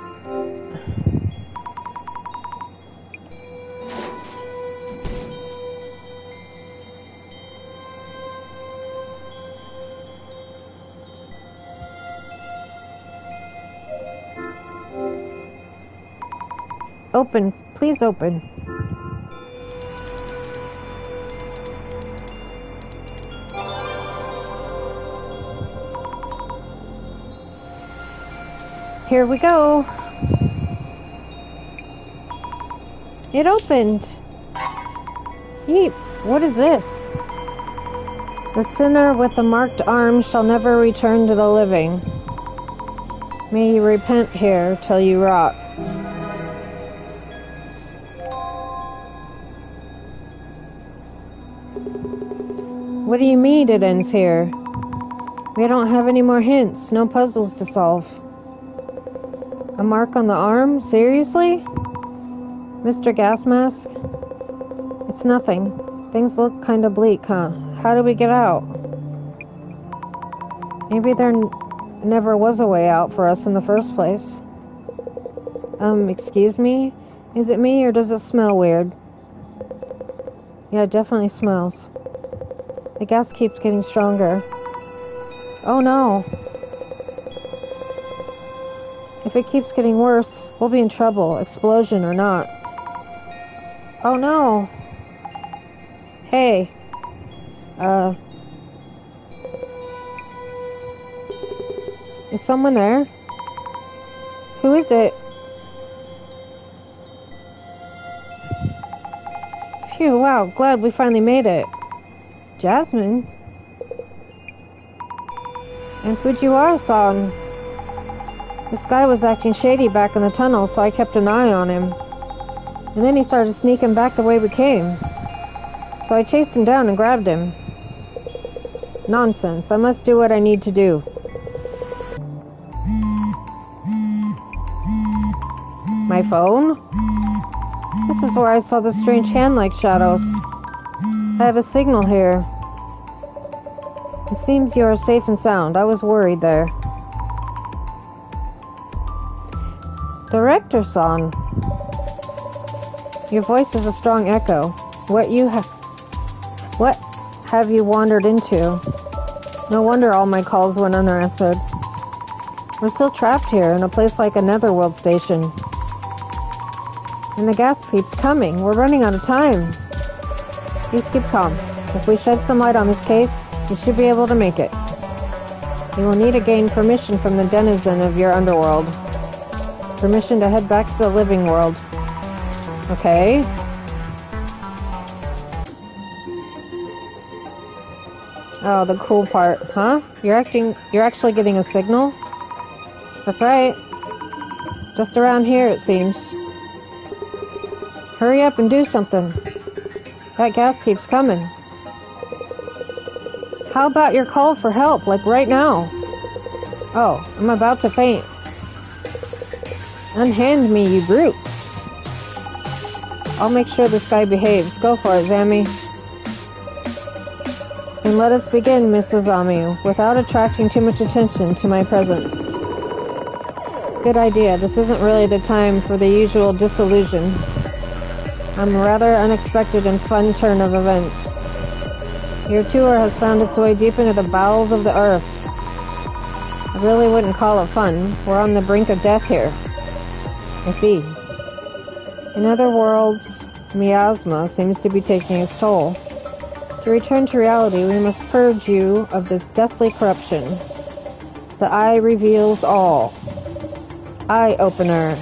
Open. Please open. Here we go. It opened. Yeep. What is this? The sinner with the marked arm shall never return to the living. May you repent here till you rot. What do you mean it ends here? We don't have any more hints, no puzzles to solve. A mark on the arm? Seriously? Mr. Gas Mask? It's nothing. Things look kinda bleak, huh? How do we get out? Maybe there never was a way out for us in the first place. Excuse me? Is it me or does it smell weird? Yeah, it definitely smells. The gas keeps getting stronger. Oh no! If it keeps getting worse, we'll be in trouble, explosion or not. Oh no! Hey! Is someone there? Who is it? Phew, wow, glad we finally made it. Jasmine? And Fujiwara-san. This guy was acting shady back in the tunnel, so I kept an eye on him. And then he started sneaking back the way we came. So I chased him down and grabbed him. Nonsense. I must do what I need to do. My phone? This is where I saw the strange hand-like shadows. I have a signal here. It seems you are safe and sound. I was worried there. Director-san. Your voice is a strong echo. What have you wandered into? No wonder all my calls went unanswered. We're still trapped here in a place like a netherworld station. And the gas keeps coming. We're running out of time. Please keep calm. If we shed some light on this case, we should be able to make it. You will need to gain permission from the denizen of your underworld. Permission to head back to the living world. Okay. Oh, the cool part, huh? You're actually getting a signal? That's right. Just around here, it seems. Hurry up and do something. That gas keeps coming. How about your call for help, like right now? Oh, I'm about to faint. Unhand me, you brutes. I'll make sure this guy behaves. Go for it, Zami. And let us begin, Mrs. Zami, without attracting too much attention to my presence. Good idea. This isn't really the time for the usual disillusion. I'm a rather unexpected and fun turn of events. Your tour has found its way deep into the bowels of the earth. I really wouldn't call it fun. We're on the brink of death here. I see. In other worlds, miasma seems to be taking its toll. To return to reality, we must purge you of this deathly corruption. The eye reveals all. Eye opener.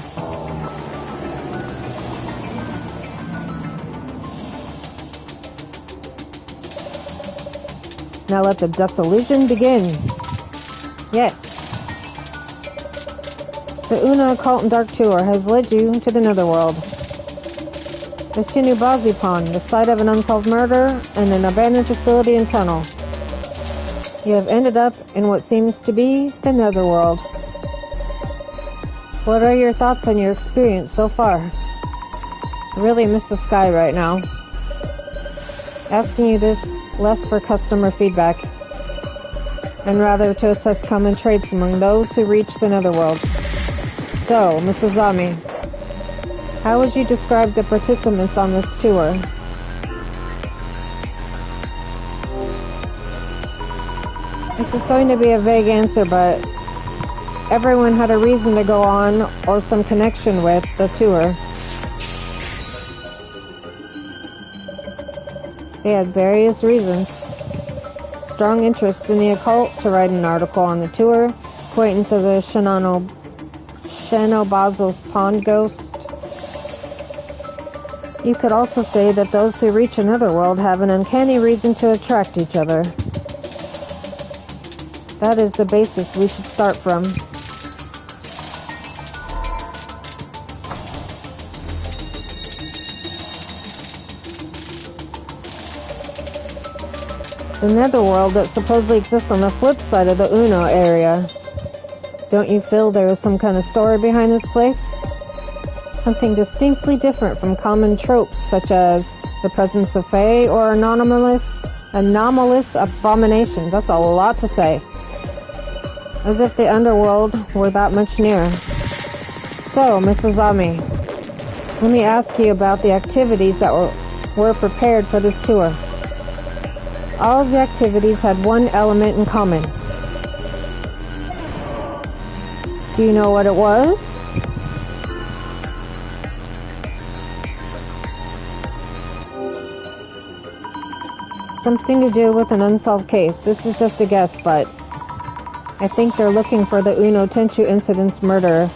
Now let the dissolution begin. Yes. The Una Occult and Dark Tour has led you to the Netherworld. The Shinobazi Pond, the site of an unsolved murder and an abandoned facility and tunnel. You have ended up in what seems to be the Netherworld. What are your thoughts on your experience so far? I really miss the sky right now. Asking you this less for customer feedback, and rather to assess common traits among those who reach the Netherworld. So, Mrs. Zami, how would you describe the participants on this tour? This is going to be a vague answer, but everyone had a reason to go on or some connection with the tour. They had various reasons. Strong interest in the occult to write an article on the tour, acquaintance of the Shinobazos Pond Ghost, You could also say that those who reach another world have an uncanny reason to attract each other. That is the basis we should start from. The netherworld that supposedly exists on the flip side of the Uno area. Don't you feel there is some kind of story behind this place? Something distinctly different from common tropes such as the presence of Fae or anomalous abominations. That's a lot to say. As if the underworld were that much nearer. So, Mrs. Ami, let me ask you about the activities that were prepared for this tour. All of the activities had one element in common. Do you know what it was? Something to do with an unsolved case. This is just a guess, but I think they're looking for the Uno Tenchu incident's murderer.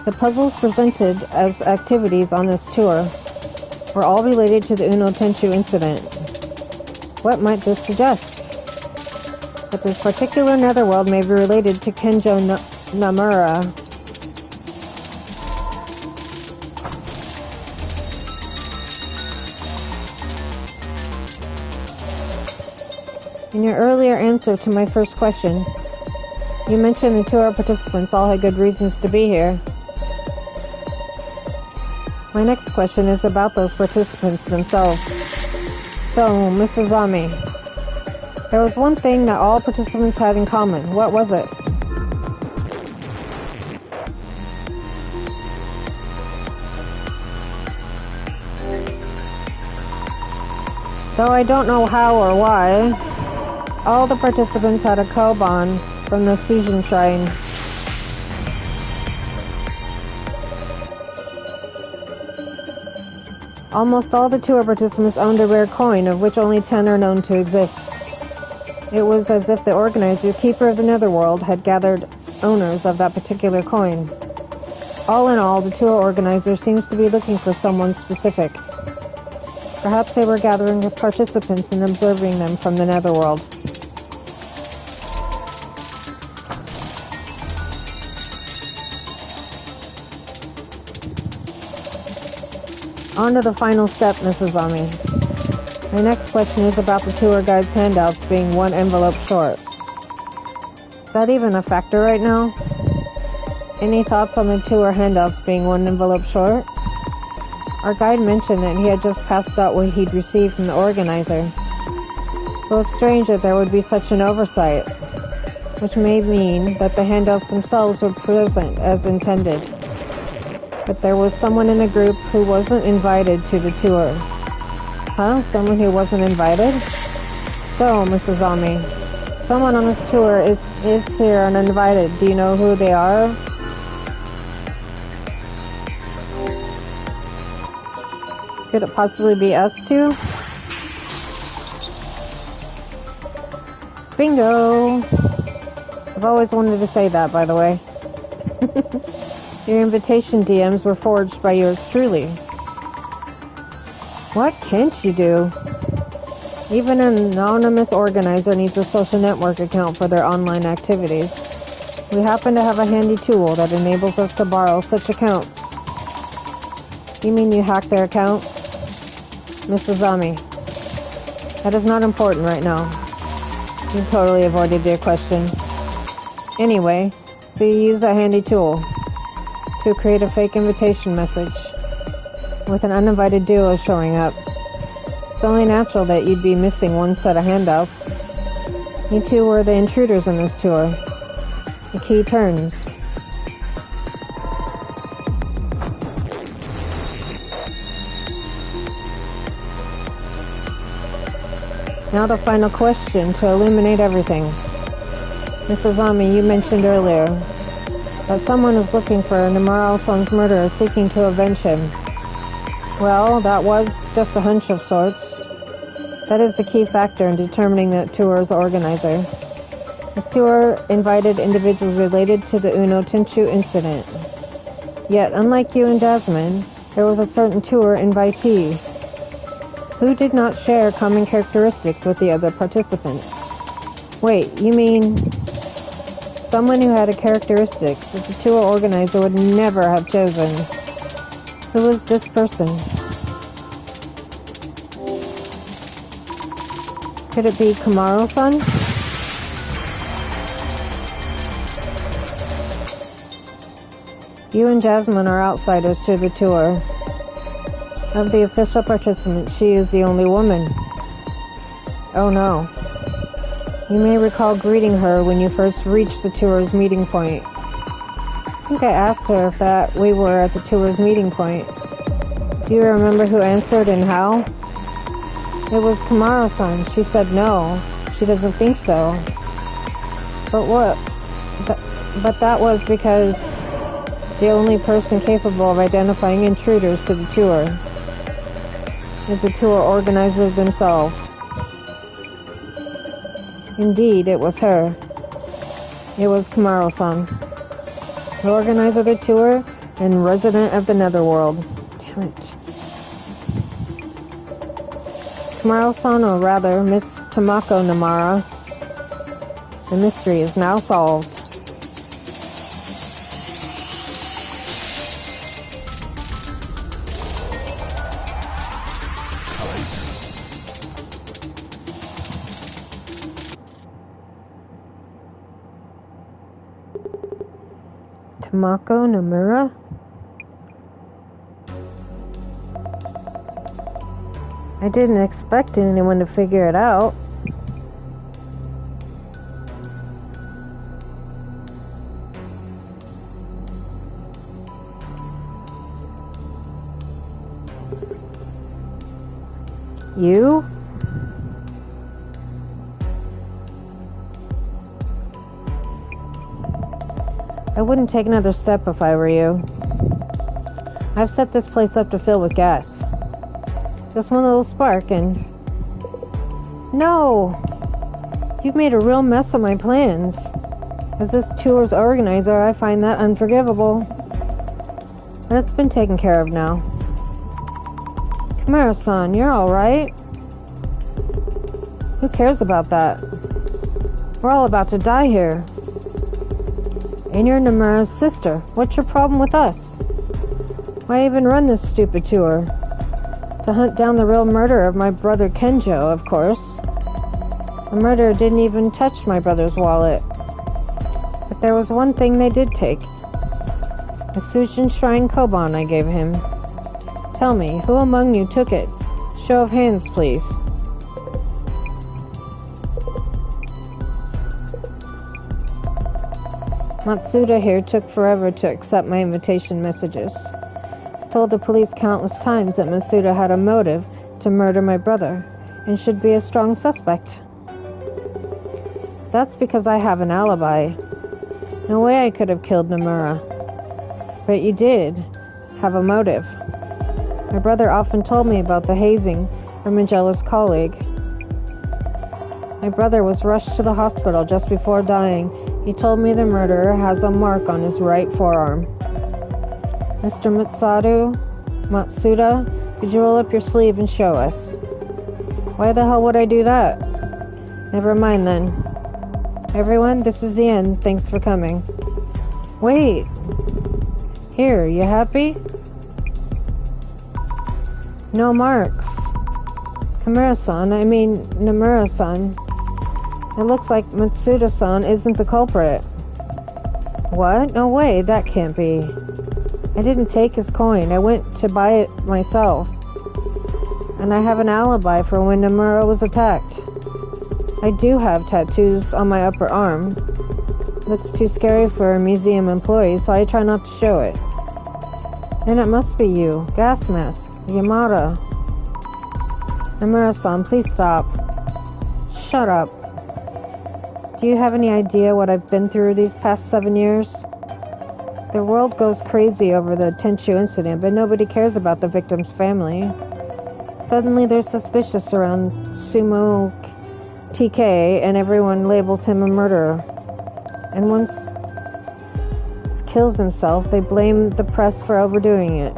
The puzzles presented as activities on this tour were all related to the Uno Tenchu incident. What might this suggest? That this particular netherworld may be related to Kenjo Namura. In your earlier answer to my first question, you mentioned the tour participants all had good reasons to be here. My next question is about those participants themselves. So, Mrs. Ami, there was one thing that all participants had in common. What was it? Though I don't know how or why, all the participants had a koban from the Sujin Shrine. Almost all the tour participants owned a rare coin, of which only 10 are known to exist. It was as if the organizer, keeper of the netherworld, had gathered owners of that particular coin. All in all, the tour organizer seems to be looking for someone specific. Perhaps they were gathering the participants and observing them from the netherworld. On to the final step, Mrs. Ami. My next question is about the tour guide's handouts being one envelope short. Is that even a factor right now? Any thoughts on the tour handouts being one envelope short? Our guide mentioned that he had just passed out what he'd received from the organizer. It was strange that there would be such an oversight, which may mean that the handouts themselves were present as intended. But there was someone in the group who wasn't invited to the tour. Huh? Someone who wasn't invited? So, Mrs. Ami, someone on this tour is here uninvited. Do you know who they are? Could it possibly be us two? Bingo! I've always wanted to say that, by the way. Your invitation DMs were forged by yours truly. What can't you do? Even an anonymous organizer needs a social network account for their online activities. We happen to have a handy tool that enables us to borrow such accounts. You mean you hacked their account? Mrs. Ami, that is not important right now. You totally avoided your question. Anyway, so you use that handy tool to create a fake invitation message with an uninvited duo showing up. It's only natural that you'd be missing one set of handouts. You two were the intruders in this tour. The key turns. Now the final question to illuminate everything. Mrs. Ami, you mentioned earlier that someone is looking for Namura-san's murderer, seeking to avenge him. Well, that was just a hunch of sorts. That is the key factor in determining the tour's organizer. This tour invited individuals related to the Uno Tenchu incident. Yet, unlike you and Jasmine, there was a certain tour invitee who did not share common characteristics with the other participants. Wait, you mean someone who had a characteristic that the tour organizer would never have chosen? Who was this person? Could it be Kamaru-san? You and Jasmine are outsiders to the tour. Of the official participants, she is the only woman. Oh no. You may recall greeting her when you first reached the tour's meeting point. I think I asked her if that we were at the tour's meeting point. Do you remember who answered and how? It was Kamaru-san. She said no. She doesn't think so. But what? But that was because the only person capable of identifying intruders to the tour is the tour organizers themselves. Indeed, it was her. It was Kamaru-san, the organizer of the tour and resident of the Netherworld. Damn it. Kamaru-san, or rather, Miss Tomoko Namara. The mystery is now solved. Tomoko Namura? I didn't expect anyone to figure it out. You? I wouldn't take another step if I were you. I've set this place up to fill with gas. Just one little spark and... No! You've made a real mess of my plans. As this tour's organizer, I find that unforgivable. But it's been taken care of now. Kamaru-san, you're alright? Who cares about that? We're all about to die here. And you're Nomura's sister. What's your problem with us? Why even run this stupid tour? To hunt down the real murderer of my brother Kenjo, of course. The murderer didn't even touch my brother's wallet. But there was one thing they did take. A Sushin Shrine Koban I gave him. Tell me, who among you took it? Show of hands, please. Matsuda here took forever to accept my invitation messages. Told the police countless times that Matsuda had a motive to murder my brother and should be a strong suspect. That's because I have an alibi. No way I could have killed Nomura. But you did have a motive. My brother often told me about the hazing from a jealous colleague. My brother was rushed to the hospital just before dying. He told me the murderer has a mark on his right forearm. Mr. Matsuda, could you roll up your sleeve and show us? Why the hell would I do that? Never mind then. Everyone, this is the end. Thanks for coming. Wait. Here, you happy? No marks. Nomura-san. It looks like Matsuda-san isn't the culprit. What? No way, that can't be. I didn't take his coin. I went to buy it myself. And I have an alibi for when Nomura was attacked. I do have tattoos on my upper arm. Looks too scary for a museum employee, so I try not to show it. Then it must be you. Gas mask. Yamada. Nomura-san, please stop. Shut up. Do you have any idea what I've been through these past 7 years? The world goes crazy over the Tenchu incident, but nobody cares about the victim's family. Suddenly they're suspicious around TK, and everyone labels him a murderer. And once he kills himself, they blame the press for overdoing it.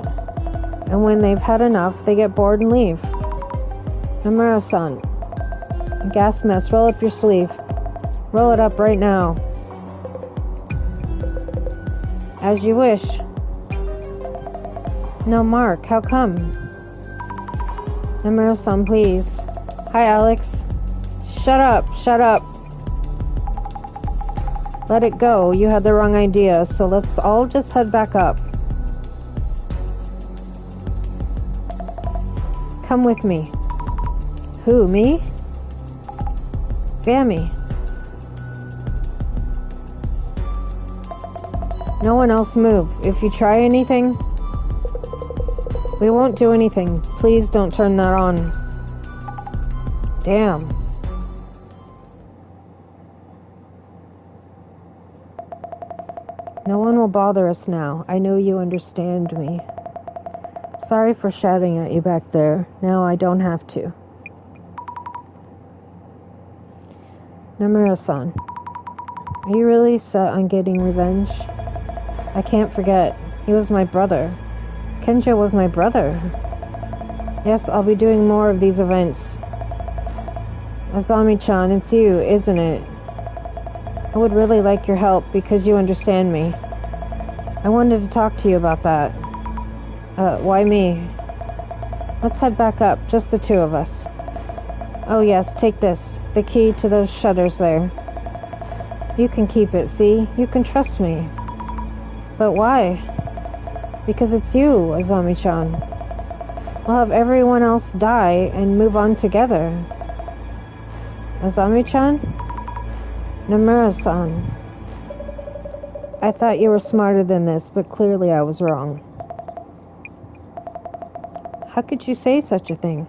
And when they've had enough, they get bored and leave. Nomura-san, gas mess, roll up your sleeve. Roll it up right now. As you wish. No, Mark, how come? Nomura-san, please. Hi, Alex. Shut up, shut up. Let it go, you had the wrong idea, so let's all just head back up. Come with me. Who, me? Sammy. No one else move. If you try anything, we won't do anything. Please don't turn that on. Damn. No one will bother us now. I know you understand me. Sorry for shouting at you back there. Now I don't have to. Nomura-san, are you really set on getting revenge? I can't forget. He was my brother. Kenjo was my brother. Yes, I'll be doing more of these events. Azami-chan, it's you, isn't it? I would really like your help because you understand me. I wanted to talk to you about that. Why me? Let's head back up, just the two of us. Oh yes, take this. The key to those shutters there. You can keep it, see? You can trust me. But why? Because it's you, Azami-chan. We'll have everyone else die and move on together. Azami-chan? Nomura-san. I thought you were smarter than this, but clearly I was wrong. How could you say such a thing?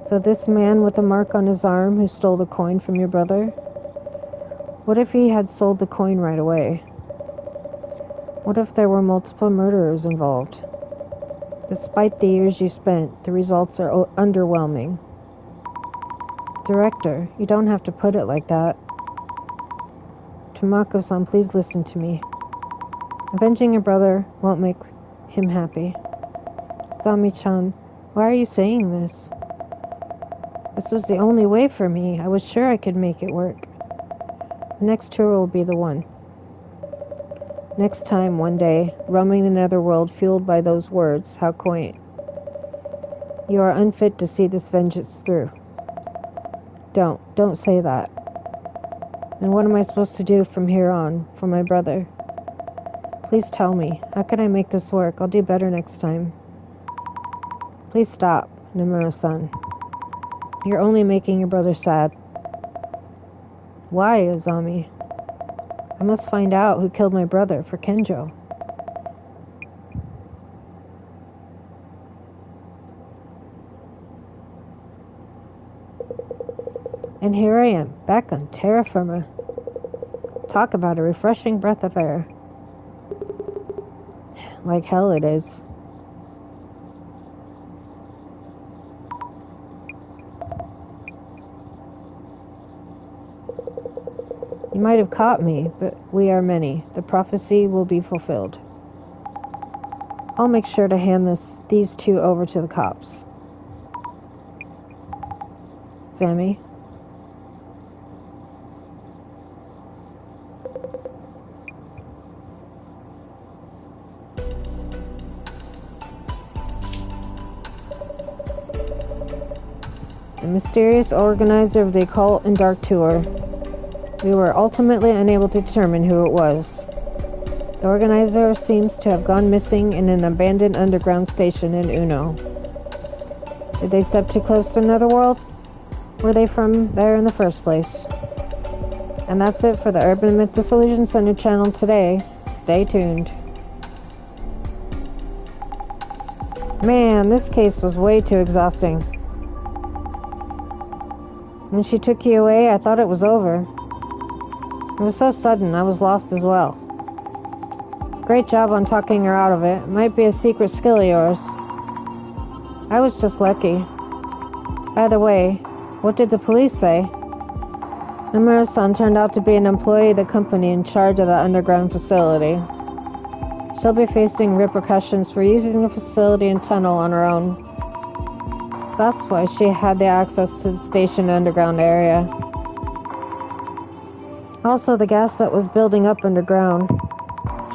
So this man with the mark on his arm who stole the coin from your brother? What if he had sold the coin right away? What if there were multiple murderers involved? Despite the years you spent, the results are underwhelming. Director, you don't have to put it like that. Tomako-san, please listen to me. Avenging your brother won't make him happy. Azami-chan, why are you saying this? This was the only way for me. I was sure I could make it work. The next tour will be the one. Next time, one day, roaming the netherworld fueled by those words, how quaint. You are unfit to see this vengeance through. Don't say that. And what am I supposed to do from here on, for my brother? Please tell me, how can I make this work? I'll do better next time. Please stop, Nomura-san. You're only making your brother sad. Why, Azami? I must find out who killed my brother for Kenjo. And here I am, back on terra firma. Talk about a refreshing breath of air. Like hell it is. You might have caught me, but we are many. The prophecy will be fulfilled. I'll make sure to hand these two over to the cops. Sammy? The mysterious organizer of the Occult and Dark Tour. We were ultimately unable to determine who it was. The organizer seems to have gone missing in an abandoned underground station in Uno. Did they step too close to another world? Were they from there in the first place? And that's it for the Urban Myth Dissolution Center channel today. Stay tuned. Man, this case was way too exhausting. When she took you away, I thought it was over. It was so sudden, I was lost as well. Great job on talking her out of it. Might be a secret skill of yours. I was just lucky. By the way, what did the police say? Namura-san turned out to be an employee of the company in charge of the underground facility. She'll be facing repercussions for using the facility and tunnel on her own. That's why she had the access to the station underground area. Also, the gas that was building up underground.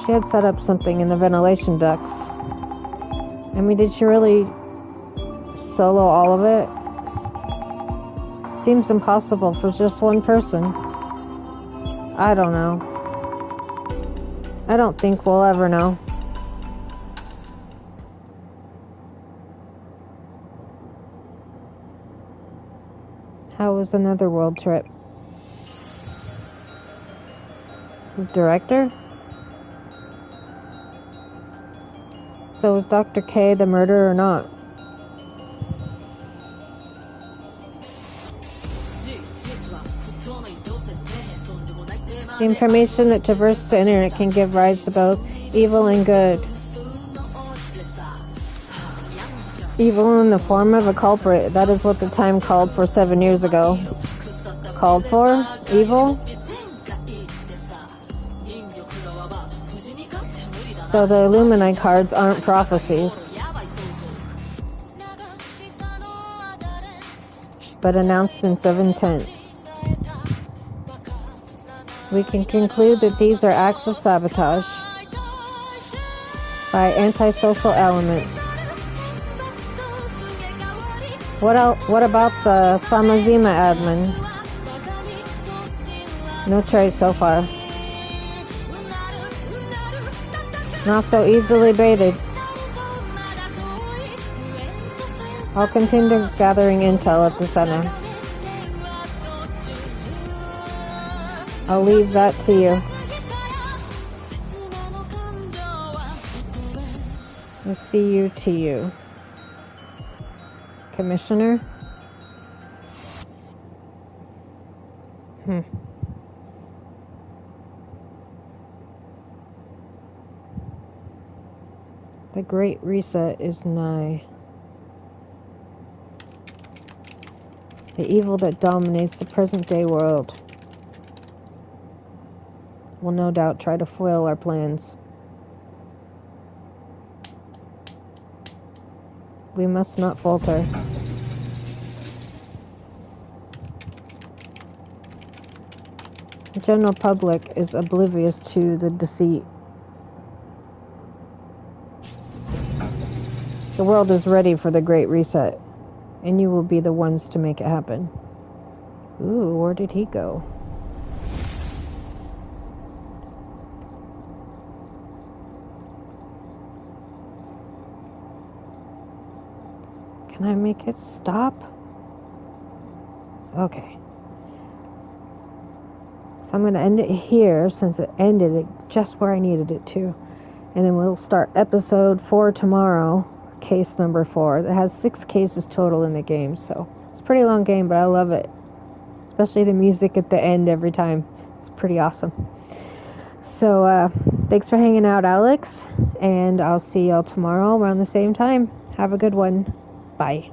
She had set up something in the ventilation ducts. I mean, did she really solo all of it? Seems impossible for just one person. I don't know. I don't think we'll ever know. How was another world trip? Director? So was Dr. K the murderer or not? The information that traverses the internet can give rise to both evil and good. Evil in the form of a culprit. That is what the time called for 7 years ago. Called for? Evil? So the Illuminati cards aren't prophecies, but announcements of intent. We can conclude that these are acts of sabotage by antisocial elements. What about the Samazima admin? No trace so far. Not so easily baited. I'll continue gathering intel at the center. I'll leave that to you. I see you to you. Commissioner? The Great Reset is nigh. The evil that dominates the present-day world will no doubt try to foil our plans. We must not falter. The general public is oblivious to the deceit. The world is ready for the Great Reset, and you will be the ones to make it happen. Ooh, where did he go? Can I make it stop? Okay. So I'm going to end it here since it ended it just where I needed it to. And then we'll start episode 4 tomorrow. Case number 4. It has 6 cases total in the game, so it's a pretty long game, but I love it. Especially the music at the end every time. It's pretty awesome. So, thanks for hanging out, Alex, and I'll see y'all tomorrow around the same time. Have a good one. Bye.